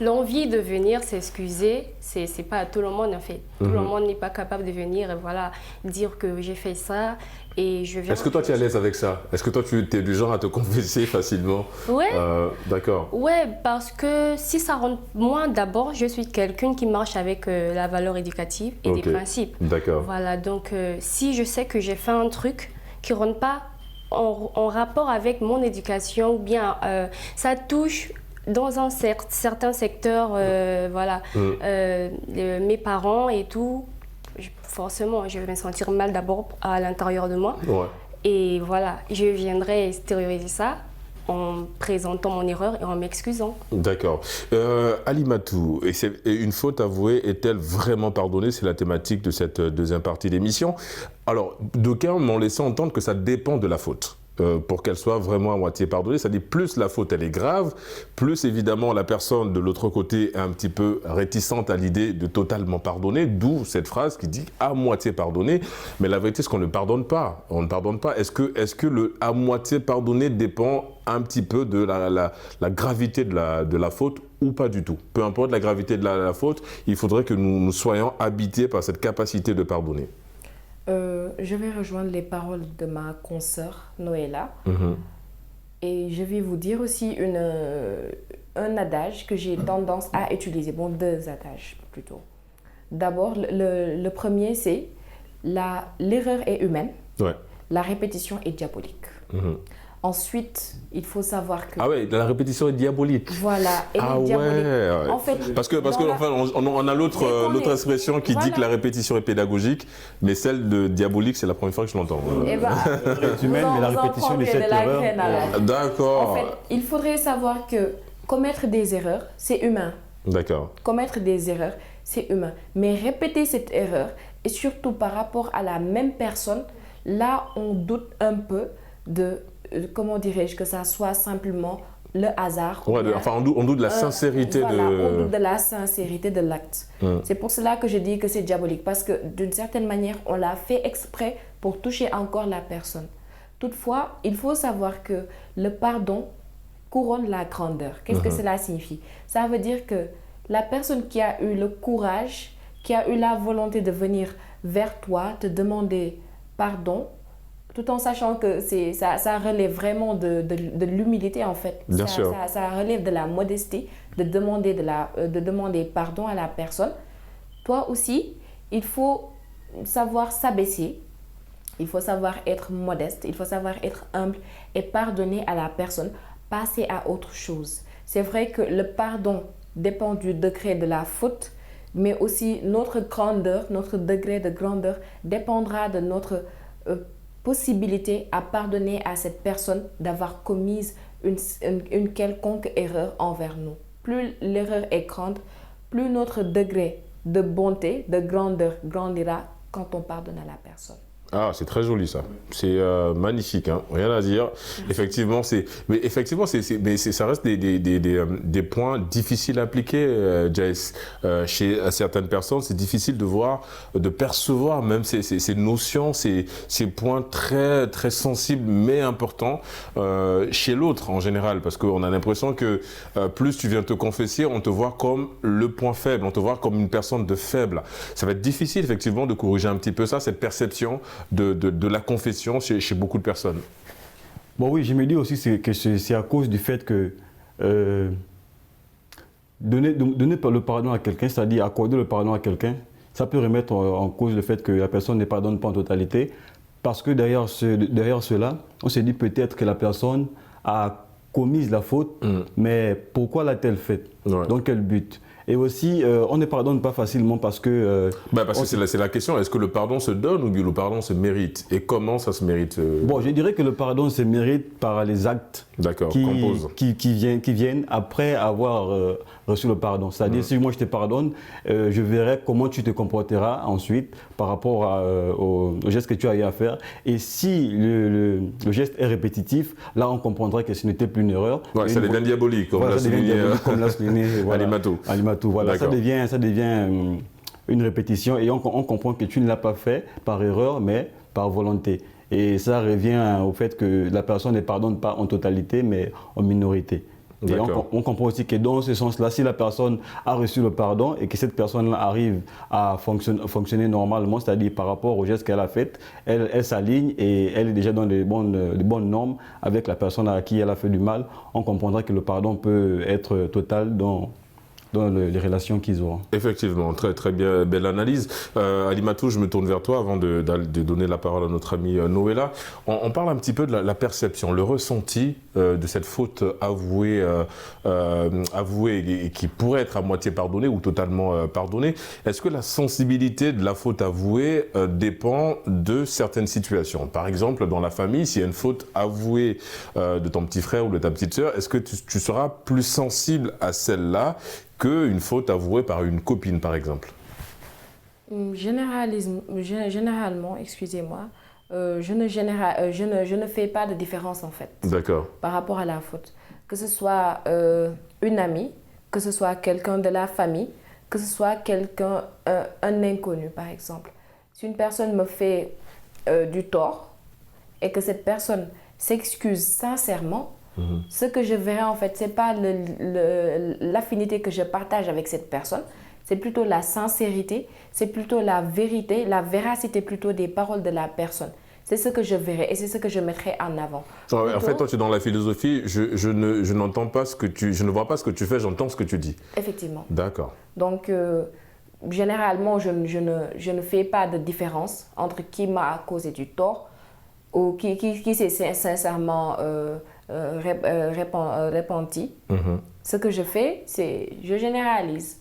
l'envie de venir s'excuser, c'est pas à tout le monde en fait. Tout le monde n'est pas capable de venir et voilà, dire que j'ai fait ça et je viens... Est-ce que toi tu es à l'aise avec ça? Est-ce que toi tu es du genre à te confesser facilement? Ouais. D'accord. Ouais, parce que si ça rentre... Moi d'abord, je suis quelqu'un qui marche avec la valeur éducative et des principes. D'accord. Voilà, donc si je sais que j'ai fait un truc qui ne rentre pas en rapport avec mon éducation ou bien ça touche dans un certain secteur, voilà, mes parents et tout, forcément, je vais me sentir mal d'abord à l'intérieur de moi. Ouais. Et voilà, je viendrai extérioriser ça en présentant mon erreur et en m'excusant. D'accord. Alimatou, et une faute avouée est-elle vraiment pardonnée? C'est la thématique de cette deuxième partie d'émission. Alors, d'aucuns m'ont laissé entendre que ça dépend de la faute. Pour qu'elle soit vraiment à moitié pardonnée, c'est-à-dire plus la faute elle est grave, plus évidemment la personne de l'autre côté est un petit peu réticente à l'idée de totalement pardonner, d'où cette phrase qui dit à moitié pardonné. Mais la vérité c'est qu'on ne pardonne pas. On ne pardonne pas. Est-ce que le à moitié pardonné dépend un petit peu de la gravité de la faute ou pas du tout? Peu importe la gravité de la faute, il faudrait que nous soyons habités par cette capacité de pardonner. Je vais rejoindre les paroles de ma consoeur Noëlla. Et je vais vous dire aussi un adage que j'ai tendance à utiliser. Bon, deux adages plutôt. D'abord, le premier, c'est l'erreur est humaine, la répétition est diabolique. Ensuite, il faut savoir que... Ah ouais, la répétition est diabolique. Voilà, elle est diabolique. Ouais. En fait, parce que enfin, on a l'autre expression qui dit que la répétition est pédagogique, mais celle de diabolique, c'est la première fois que je l'entends. Eh ben, humaine, mais la répétition de cette erreur... D'accord. En fait, il faudrait savoir que commettre des erreurs, c'est humain. D'accord. Commettre des erreurs, c'est humain. Mais répéter cette erreur, et surtout par rapport à la même personne, là, on doute un peu de... Comment dirais-je, que ça soit simplement le hasard. Ouais, enfin, on doute de la sincérité voilà, on doute de la sincérité de l'acte. C'est pour cela que je dis que c'est diabolique, parce que d'une certaine manière, on l'a fait exprès pour toucher encore la personne. Toutefois, il faut savoir que le pardon couronne la grandeur. Qu'est-ce que cela signifie? Ça veut dire que la personne qui a eu le courage, qui a eu la volonté de venir vers toi, te demander pardon, tout en sachant que ça relève vraiment de l'humilité en fait. Bien sûr. Ça relève de la modestie, de demander pardon à la personne. Toi aussi, il faut savoir s'abaisser, il faut savoir être modeste, il faut savoir être humble et pardonner à la personne, passer à autre chose. C'est vrai que le pardon dépend du degré de la faute, mais aussi notre grandeur, notre degré de grandeur dépendra de notre possibilité à pardonner à cette personne d'avoir commis une quelconque erreur envers nous. Plus l'erreur est grande, plus notre degré de bonté, de grandeur grandira quand on pardonne à la personne. Ah, c'est très joli ça. C'est magnifique, hein. Rien à dire. Effectivement, ça reste des points difficiles à appliquer, Jace. Chez certaines personnes, c'est difficile de percevoir même ces notions, ces points très très sensibles mais importants chez l'autre en général, parce qu'on a l'impression que plus tu viens te confesser, on te voit comme le point faible, on te voit comme une personne de faible. Ça va être difficile effectivement de corriger un petit peu ça, cette perception de la confession chez beaucoup de personnes. Bon oui, je me dis aussi que c'est à cause du fait que donner le pardon à quelqu'un, c'est-à-dire accorder le pardon à quelqu'un, ça peut remettre en cause le fait que la personne ne pardonne pas en totalité, parce que derrière cela, on se dit peut-être que la personne a commis la faute, mais pourquoi l'a-t-elle faite? Dans quel but? Et aussi, on ne pardonne pas facilement parce que... parce que c'est la question, est-ce que le pardon se donne ou bien le pardon se mérite? Et comment ça se mérite Bon, je dirais que le pardon se mérite par les actes qui viennent après avoir reçu le pardon. C'est-à-dire, si moi je te pardonne, je verrai comment tu te comporteras ensuite par rapport au geste que tu as eu à faire. Et si le geste est répétitif, là on comprendra que ce n'était plus une erreur. Ouais, ça devient diabolique, comme l'a souligné Alimatou. Voilà, ça devient une répétition et on comprend que tu ne l'as pas fait par erreur, mais par volonté. Et ça revient au fait que la personne ne pardonne pas en totalité, mais en minorité. Et on comprend aussi que dans ce sens-là, si la personne a reçu le pardon et que cette personne arrive à fonctionner normalement, c'est-à-dire par rapport au geste qu'elle a fait, elle s'aligne et elle est déjà dans les bonnes normes avec la personne à qui elle a fait du mal, on comprendra que le pardon peut être total dans les relations qu'ils auront. Effectivement, très très bien, belle analyse. Alimatou, je me tourne vers toi avant de donner la parole à notre amie Noëlla. On parle un petit peu de la perception, le ressenti de cette faute avouée et qui pourrait être à moitié pardonnée ou totalement pardonnée. Est-ce que la sensibilité de la faute avouée dépend de certaines situations? Par exemple, dans la famille, s'il y a une faute avouée de ton petit frère ou de ta petite sœur, est-ce que tu seras plus sensible à celle-là qu'une faute avouée par une copine, par exemple? Généralement, excusez-moi, je ne fais pas de différence en fait. D'accord. Par rapport à la faute. Que ce soit une amie, que ce soit quelqu'un de la famille, que ce soit un inconnu par exemple. Si une personne me fait du tort et que cette personne s'excuse sincèrement, ce que je verrai en fait, ce n'est pas l'affinité que je partage avec cette personne, c'est plutôt la sincérité, c'est plutôt la vérité, la véracité plutôt des paroles de la personne. C'est ce que je verrai et c'est ce que je mettrai en avant. En fait, toi, tu es dans la philosophie, je n'entends pas ce que je ne vois pas ce que tu fais, j'entends ce que tu dis. Effectivement. D'accord. Donc, généralement, je ne fais pas de différence entre qui m'a causé du tort ou qui s'est sincèrement repenti. Ce que je fais, c'est je généralise.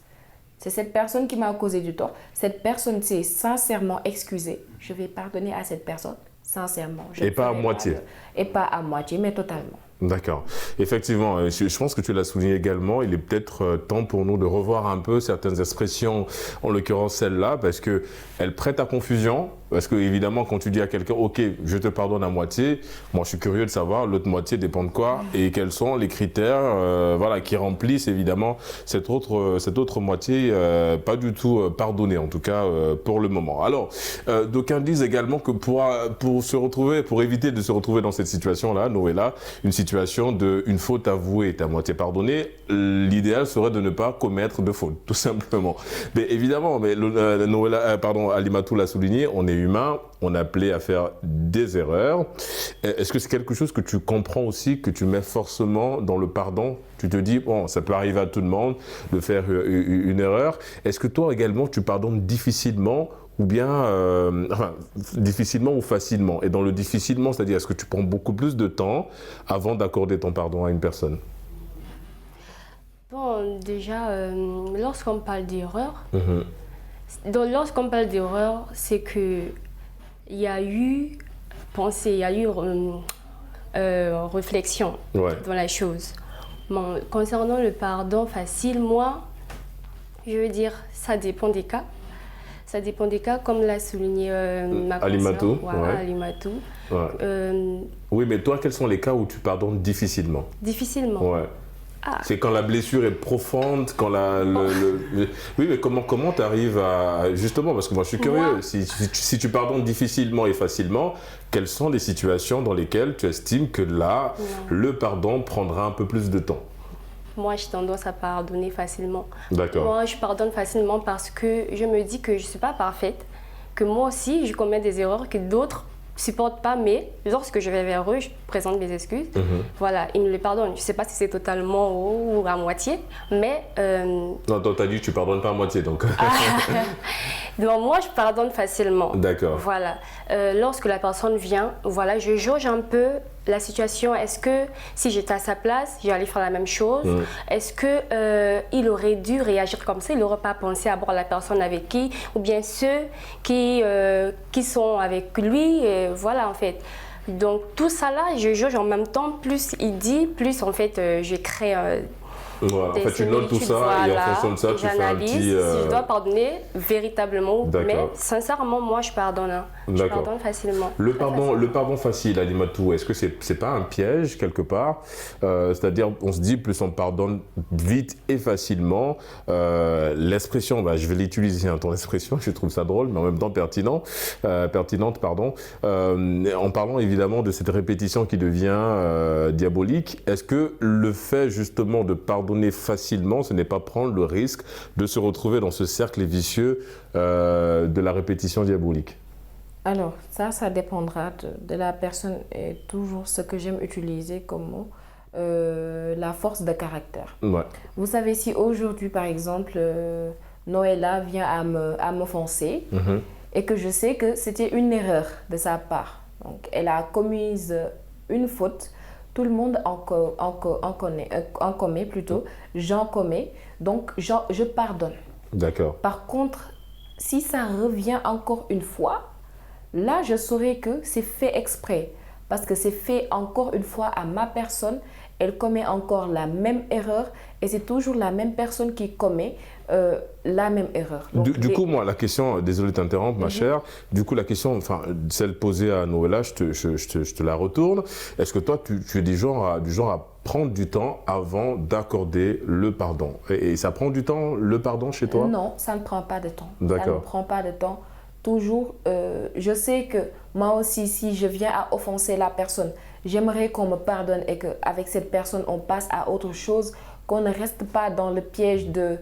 C'est cette personne qui m'a causé du tort. Cette personne s'est sincèrement excusée. Je vais pardonner à cette personne sincèrement. Et pas à moitié. Et pas à moitié, mais totalement. D'accord. Effectivement, je pense que tu l'as souligné également, il est peut-être temps pour nous de revoir un peu certaines expressions, en l'occurrence celle-là, parce qu'elle prête à confusion. Parce que évidemment, quand tu dis à quelqu'un, ok, je te pardonne à moitié, moi je suis curieux de savoir l'autre moitié dépend de quoi et quels sont les critères qui remplissent évidemment cette autre moitié pas du tout pardonnée, en tout cas pour le moment. Alors, d'aucuns disent également que pour éviter de se retrouver dans cette situation-là, Noëlla, une situation une faute avouée est à moitié pardonnée, l'idéal serait de ne pas commettre de faute, tout simplement. Mais évidemment, Alimatou l'a souligné, on est humain, on est appelé à faire des erreurs. Est-ce que c'est quelque chose que tu comprends aussi, que tu mets forcément dans le pardon? Tu te dis, bon, ça peut arriver à tout le monde de faire une erreur. Est-ce que toi également, tu pardonnes difficilement ou bien, difficilement ou facilement? Et dans le difficilement, c'est-à-dire, est-ce que tu prends beaucoup plus de temps avant d'accorder ton pardon à une personne? Bon, déjà, lorsqu'on parle d'erreur, lorsqu'on parle d'erreur, c'est qu'il y a eu pensée, il y a eu réflexion dans la chose. Bon, concernant le pardon facile, moi, je veux dire, ça dépend des cas. Ça dépend des cas, comme l'a souligné ma Alimatou. Alimatou. Oui, mais toi, quels sont les cas où tu pardonnes difficilement? Difficilement. Ouais. C'est quand la blessure est profonde, quand Oui, mais comment tu arrives à... Justement, parce que moi je suis curieux, si tu pardonnes difficilement et facilement, quelles sont les situations dans lesquelles tu estimes que là, le pardon prendra un peu plus de temps? Moi, j'ai tendance à pardonner facilement. D'accord. Moi, je pardonne facilement parce que je me dis que je ne suis pas parfaite, que moi aussi, je commets des erreurs que d'autres ne supportent pas, mais lorsque je vais vers eux, je présente mes excuses. Voilà, ils me les pardonnent. Je ne sais pas si c'est totalement ou à moitié, mais... Non, tu as dit que tu ne pardonnes pas à moitié, donc... Donc moi, je pardonne facilement. D'accord. Voilà. Lorsque la personne vient, voilà, je jauge un peu la situation. Est-ce que si j'étais à sa place, j'allais faire la même chose? Est-ce que il aurait dû réagir comme ça? Il n'aurait pas pensé à voir la personne avec qui, ou bien ceux qui sont avec lui. Voilà, en fait. Donc tout ça là, je jauge en même temps. Plus il dit, plus en fait, je crée. Voilà. En fait, tu notes tout ça et en fonction de ça, tu fais un petit... Si je dois pardonner véritablement, mais sincèrement, moi, je pardonne. Hein. Je pardonne facilement. Le pardon facile, Alimatou, est-ce que c'est pas un piège quelque part? C'est-à-dire, on se dit, plus on pardonne vite et facilement, l'expression, je vais l'utiliser, ton expression, je trouve ça drôle, mais en même temps pertinente, pardon. En parlant évidemment de cette répétition qui devient diabolique, est-ce que le fait justement de pardonner facilement, ce n'est pas prendre le risque de se retrouver dans ce cercle vicieux de la répétition diabolique? Alors, ça dépendra de la personne et toujours ce que j'aime utiliser comme mot, la force de caractère. Ouais. Vous savez, si aujourd'hui, par exemple, Noëlla vient à m'offenser et que je sais que c'était une erreur de sa part, donc elle a commis une faute, tout le monde en commet plutôt, j'en commets, donc je pardonne. D'accord. Par contre, si ça revient encore une fois, là je saurais que c'est fait exprès, parce que c'est fait encore une fois à ma personne, elle commet encore la même erreur et c'est toujours la même personne qui commet la même erreur. Donc, du coup, moi, la question, désolé de t'interrompre, ma chère, du coup, la question, celle posée à Noëlla, je te la retourne. Est-ce que toi, tu es du genre à prendre du temps avant d'accorder le pardon? Et ça prend du temps, le pardon, chez toi? Non, ça ne prend pas de temps. D'accord. Ça ne prend pas de temps. Toujours, je sais que moi aussi, si je viens à offenser la personne, j'aimerais qu'on me pardonne et qu'avec cette personne, on passe à autre chose, qu'on ne reste pas dans le piège de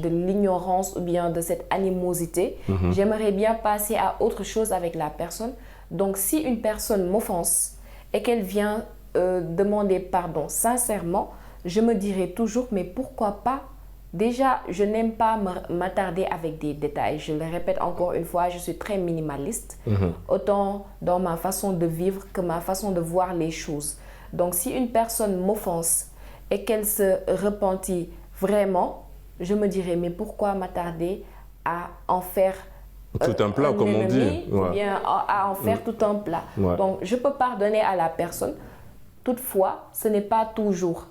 l'ignorance ou bien de cette animosité. J'aimerais bien passer à autre chose avec la personne. Donc, si une personne m'offense et qu'elle vient demander pardon sincèrement, je me dirais toujours, mais pourquoi pas? Déjà, je n'aime pas m'attarder avec des détails. Je le répète encore une fois, je suis très minimaliste, autant dans ma façon de vivre que ma façon de voir les choses. Donc, si une personne m'offense et qu'elle se repentit vraiment, je me dirais, mais pourquoi m'attarder à en faire tout un plat, comme on dit, ou bien à en faire tout un plat. Donc, je peux pardonner à la personne. Toutefois, ce n'est pas toujours.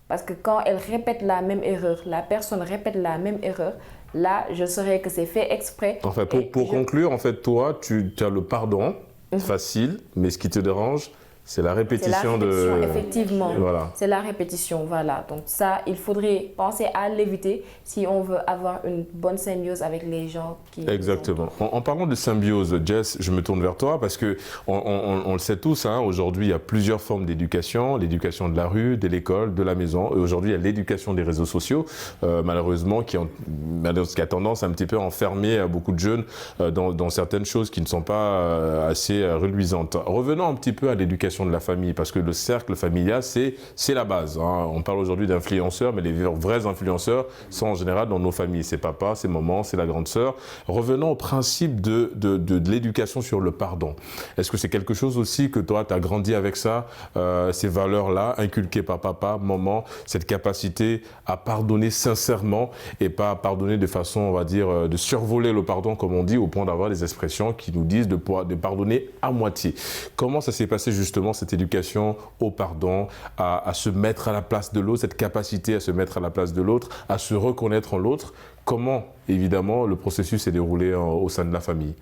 Parce que quand elle répète la même erreur, la personne répète la même erreur, là, je saurais que c'est fait exprès. En fait, pour conclure, en fait, toi, tu as le pardon facile, mais ce qui te dérange, c'est la répétition effectivement. Voilà. C'est la répétition, voilà. Donc ça, il faudrait penser à l'éviter si on veut avoir une bonne symbiose avec les gens qui... Exactement. En parlant de symbiose, Jess, je me tourne vers toi parce que on le sait tous, aujourd'hui, il y a plusieurs formes d'éducation. L'éducation de la rue, de l'école, de la maison. Et aujourd'hui, il y a l'éducation des réseaux sociaux, malheureusement, qui a tendance un petit peu à enfermer beaucoup de jeunes dans certaines choses qui ne sont pas assez reluisantes. Revenons un petit peu à l'éducation de la famille, parce que le cercle familial, c'est la base. On parle aujourd'hui d'influenceurs, mais les vrais influenceurs sont en général dans nos familles. C'est papa, c'est maman, c'est la grande sœur. Revenons au principe de l'éducation sur le pardon. Est-ce que c'est quelque chose aussi que toi, tu as grandi avec ça, ces valeurs-là, inculquées par papa, maman, cette capacité à pardonner sincèrement et pas à pardonner de façon, on va dire, de survoler le pardon, comme on dit, au point d'avoir des expressions qui nous disent de pardonner à moitié. Comment ça s'est passé justement cette éducation au pardon, à se mettre à la place de l'autre, cette capacité à se mettre à la place de l'autre, à se reconnaître en l'autre? Comment, évidemment, le processus s'est déroulé au sein de la famille?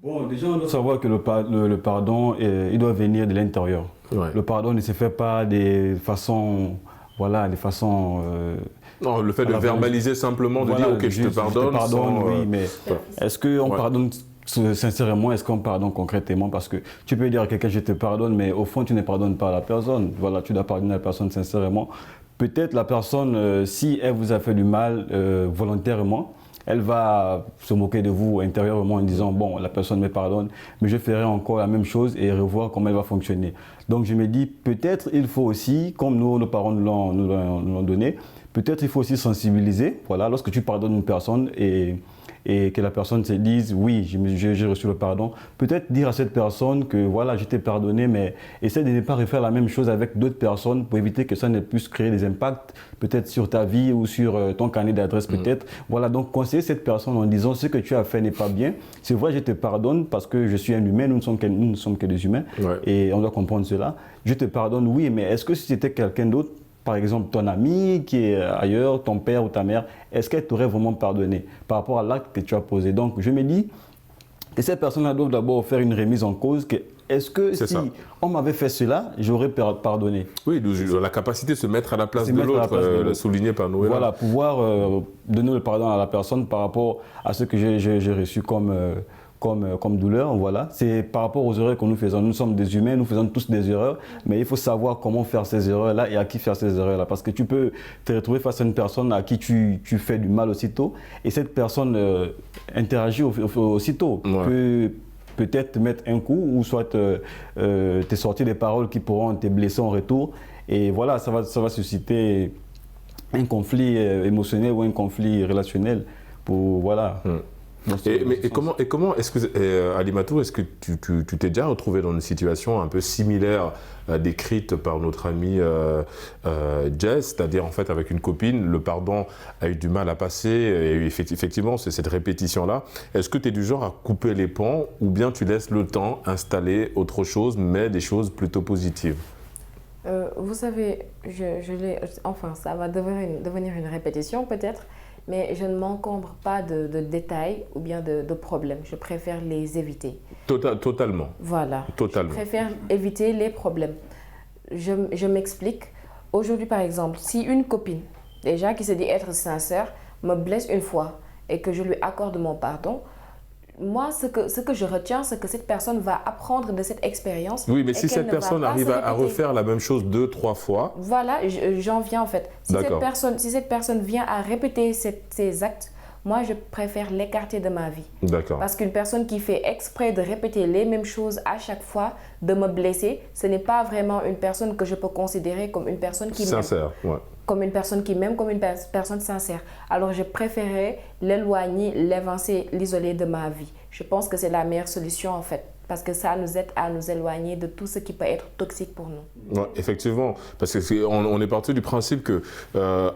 Bon, déjà, on doit savoir que le pardon, il doit venir de l'intérieur. Ouais. Le pardon ne se fait pas des façons... Voilà, des façons... non, le fait de verbaliser simplement, de dire « Ok, je te pardonne ». Oui, mais est-ce qu'on pardonne sincèrement, est-ce qu'on pardonne concrètement? Parce que tu peux dire à quelqu'un je te pardonne, mais au fond tu ne pardonnes pas à la personne. Voilà, tu dois pardonner à la personne sincèrement. Peut-être la personne, si elle vous a fait du mal volontairement, elle va se moquer de vous intérieurement en disant bon, la personne me pardonne, mais je ferai encore la même chose et revoir comment elle va fonctionner. Donc je me dis peut-être il faut aussi, comme nos parents nous l'ont donné, peut-être il faut aussi sensibiliser. Voilà, lorsque tu pardonnes une personne et que la personne se dise oui, j'ai reçu le pardon, peut-être dire à cette personne que voilà, je t'ai pardonné, mais essaie de ne pas refaire la même chose avec d'autres personnes pour éviter que ça ne puisse créer des impacts peut-être sur ta vie ou sur ton carnet d'adresse peut-être. Voilà, donc conseiller cette personne en disant ce que tu as fait n'est pas bien. C'est vrai, je te pardonne parce que je suis un humain, nous ne sommes que des humains et on doit comprendre cela. Je te pardonne, oui, mais est-ce que si c'était quelqu'un d'autre, par exemple ton ami qui est ailleurs, ton père ou ta mère, est-ce qu'elle t'aurait vraiment pardonné par rapport à l'acte que tu as posé? Donc je me dis que ces personnes-là doivent d'abord faire une remise en cause. Est-ce que si on m'avait fait cela, j'aurais pardonné? Oui, la capacité de se mettre à la place de l'autre, soulignée par Noëlla. Voilà, pouvoir donner le pardon à la personne par rapport à ce que j'ai reçu comme douleur, voilà. C'est par rapport aux erreurs que nous faisons. Nous sommes des humains, nous faisons tous des erreurs, mais il faut savoir comment faire ces erreurs-là et à qui faire ces erreurs-là. Parce que tu peux te retrouver face à une personne à qui tu fais du mal aussitôt et cette personne interagit aussitôt. Peut-être te mettre un coup ou soit te sortir des paroles qui pourront te blesser en retour. Et voilà, ça va susciter un conflit émotionnel ou un conflit relationnel. Voilà. Et comment est-ce que, Alimatou, est-ce que tu t'es déjà retrouvé dans une situation un peu similaire décrite par notre ami Jess, c'est-à-dire en fait avec une copine, le pardon a eu du mal à passer et effectivement c'est cette répétition-là. Est-ce que tu es du genre à couper les ponts ou bien tu laisses le temps installer autre chose, mais des choses plutôt positives? Vous savez, enfin ça va devenir une répétition peut-être, mais je ne m'encombre pas de détails ou bien de problèmes. Je préfère les éviter. Totalement. Voilà. Totalement. Je préfère éviter les problèmes. Je m'explique. Aujourd'hui, par exemple, si une copine, déjà qui se dit être sincère, me blesse une fois et que je lui accorde mon pardon, moi, ce que je retiens, c'est que cette personne va apprendre de cette expérience. Oui, mais si cette personne arrive à refaire la même chose 2-3 fois... Voilà, j'en viens en fait. Si cette personne vient à répéter ces actes, moi, je préfère l'écarter de ma vie. D'accord. Parce qu'une personne qui fait exprès de répéter les mêmes choses à chaque fois, de me blesser, ce n'est pas vraiment une personne que je peux considérer comme une personne qui m'aime. Sincère, ouais. Comme une personne qui m'aime, comme une personne sincère. Alors, je préférais l'éloigner, l'évincer, l'isoler de ma vie. Je pense que c'est la meilleure solution en fait. Parce que ça nous aide à nous éloigner de tout ce qui peut être toxique pour nous. Ouais, effectivement, parce qu'on est parti du principe que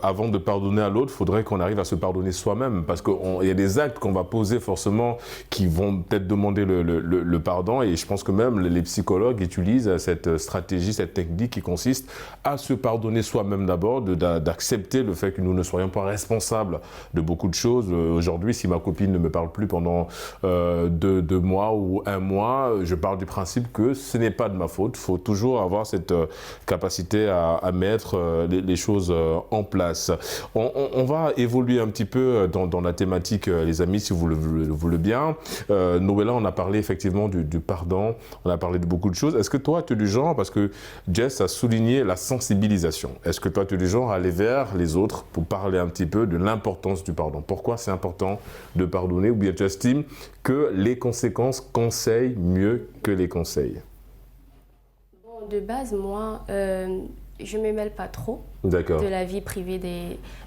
avant de pardonner à l'autre, il faudrait qu'on arrive à se pardonner soi-même. Parce qu'il y a des actes qu'on va poser forcément qui vont peut-être demander le pardon. Et je pense que même les psychologues utilisent cette stratégie, cette technique qui consiste à se pardonner soi-même d'abord, d'accepter le fait que nous ne soyons pas responsables de beaucoup de choses. Aujourd'hui, si ma copine ne me parle plus pendant 2 mois ou 1 mois, je parle du principe que ce n'est pas de ma faute. Il faut toujours avoir cette capacité à mettre les choses en place. On va évoluer un petit peu dans la thématique, les amis, si vous le voulez bien. Noëlla, on a parlé effectivement du pardon, on a parlé de beaucoup de choses. Est-ce que toi, tu es du genre, parce que Jess a souligné la sensibilisation, est-ce que toi, tu es du genre à aller vers les autres pour parler un petit peu de l'importance du pardon? Pourquoi c'est important de pardonner, ou bien tu estimes que les conséquences conseillent mieux que les conseils? Bon, de base, moi, je ne me mêle pas trop de la vie privée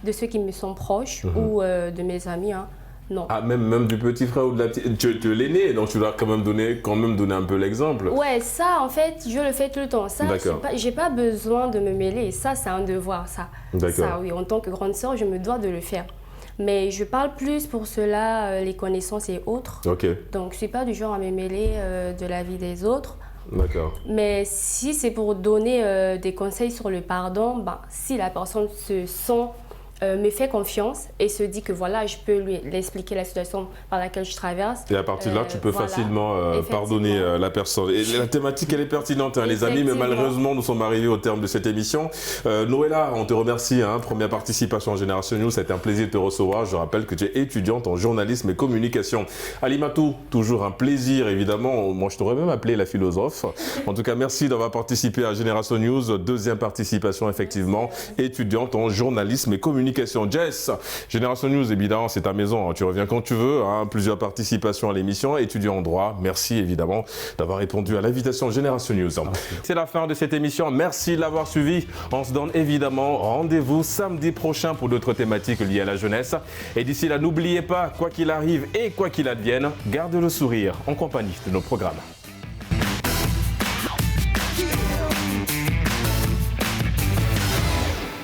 de ceux qui me sont proches ou de mes amis. Hein. Non. Ah, même du petit frère ou de la petite... Tu es l'aîné, donc tu dois quand même donner un peu l'exemple. Ouais, ça, en fait, je le fais tout le temps. Ça, j'ai pas besoin de me mêler. Ça, c'est un devoir, ça. Ça, oui, en tant que grande sœur, je me dois de le faire. Mais je parle plus pour cela, les connaissances et autres. Okay. Donc, je ne suis pas du genre à me mêler de la vie des autres. D'accord. Mais si c'est pour donner des conseils sur le pardon, si la personne se sent me fait confiance et se dit que voilà, je peux lui expliquer la situation par laquelle je traverse. Et à partir de là, tu peux facilement pardonner la personne. Et la thématique, elle est pertinente, hein, les amis, mais malheureusement, nous sommes arrivés au terme de cette émission. Noëlla, on te remercie, hein, première participation en Génération News, c'était un plaisir de te recevoir. Je rappelle que tu es étudiante en journalisme et communication. Alimatou, toujours un plaisir, évidemment. Moi, je t'aurais même appelé la philosophe. En tout cas, merci d'avoir participé à Génération News. Deuxième participation, effectivement, étudiante en journalisme et communication. communication. Jess, Génération News, évidemment, c'est ta maison. Tu reviens quand tu veux. Plusieurs participations à l'émission. Étudiant en droit, merci évidemment d'avoir répondu à l'invitation Génération News. C'est la fin de cette émission. Merci de l'avoir suivi. On se donne évidemment rendez-vous samedi prochain pour d'autres thématiques liées à la jeunesse. Et d'ici là, n'oubliez pas, quoi qu'il arrive et quoi qu'il advienne, gardez le sourire en compagnie de nos programmes.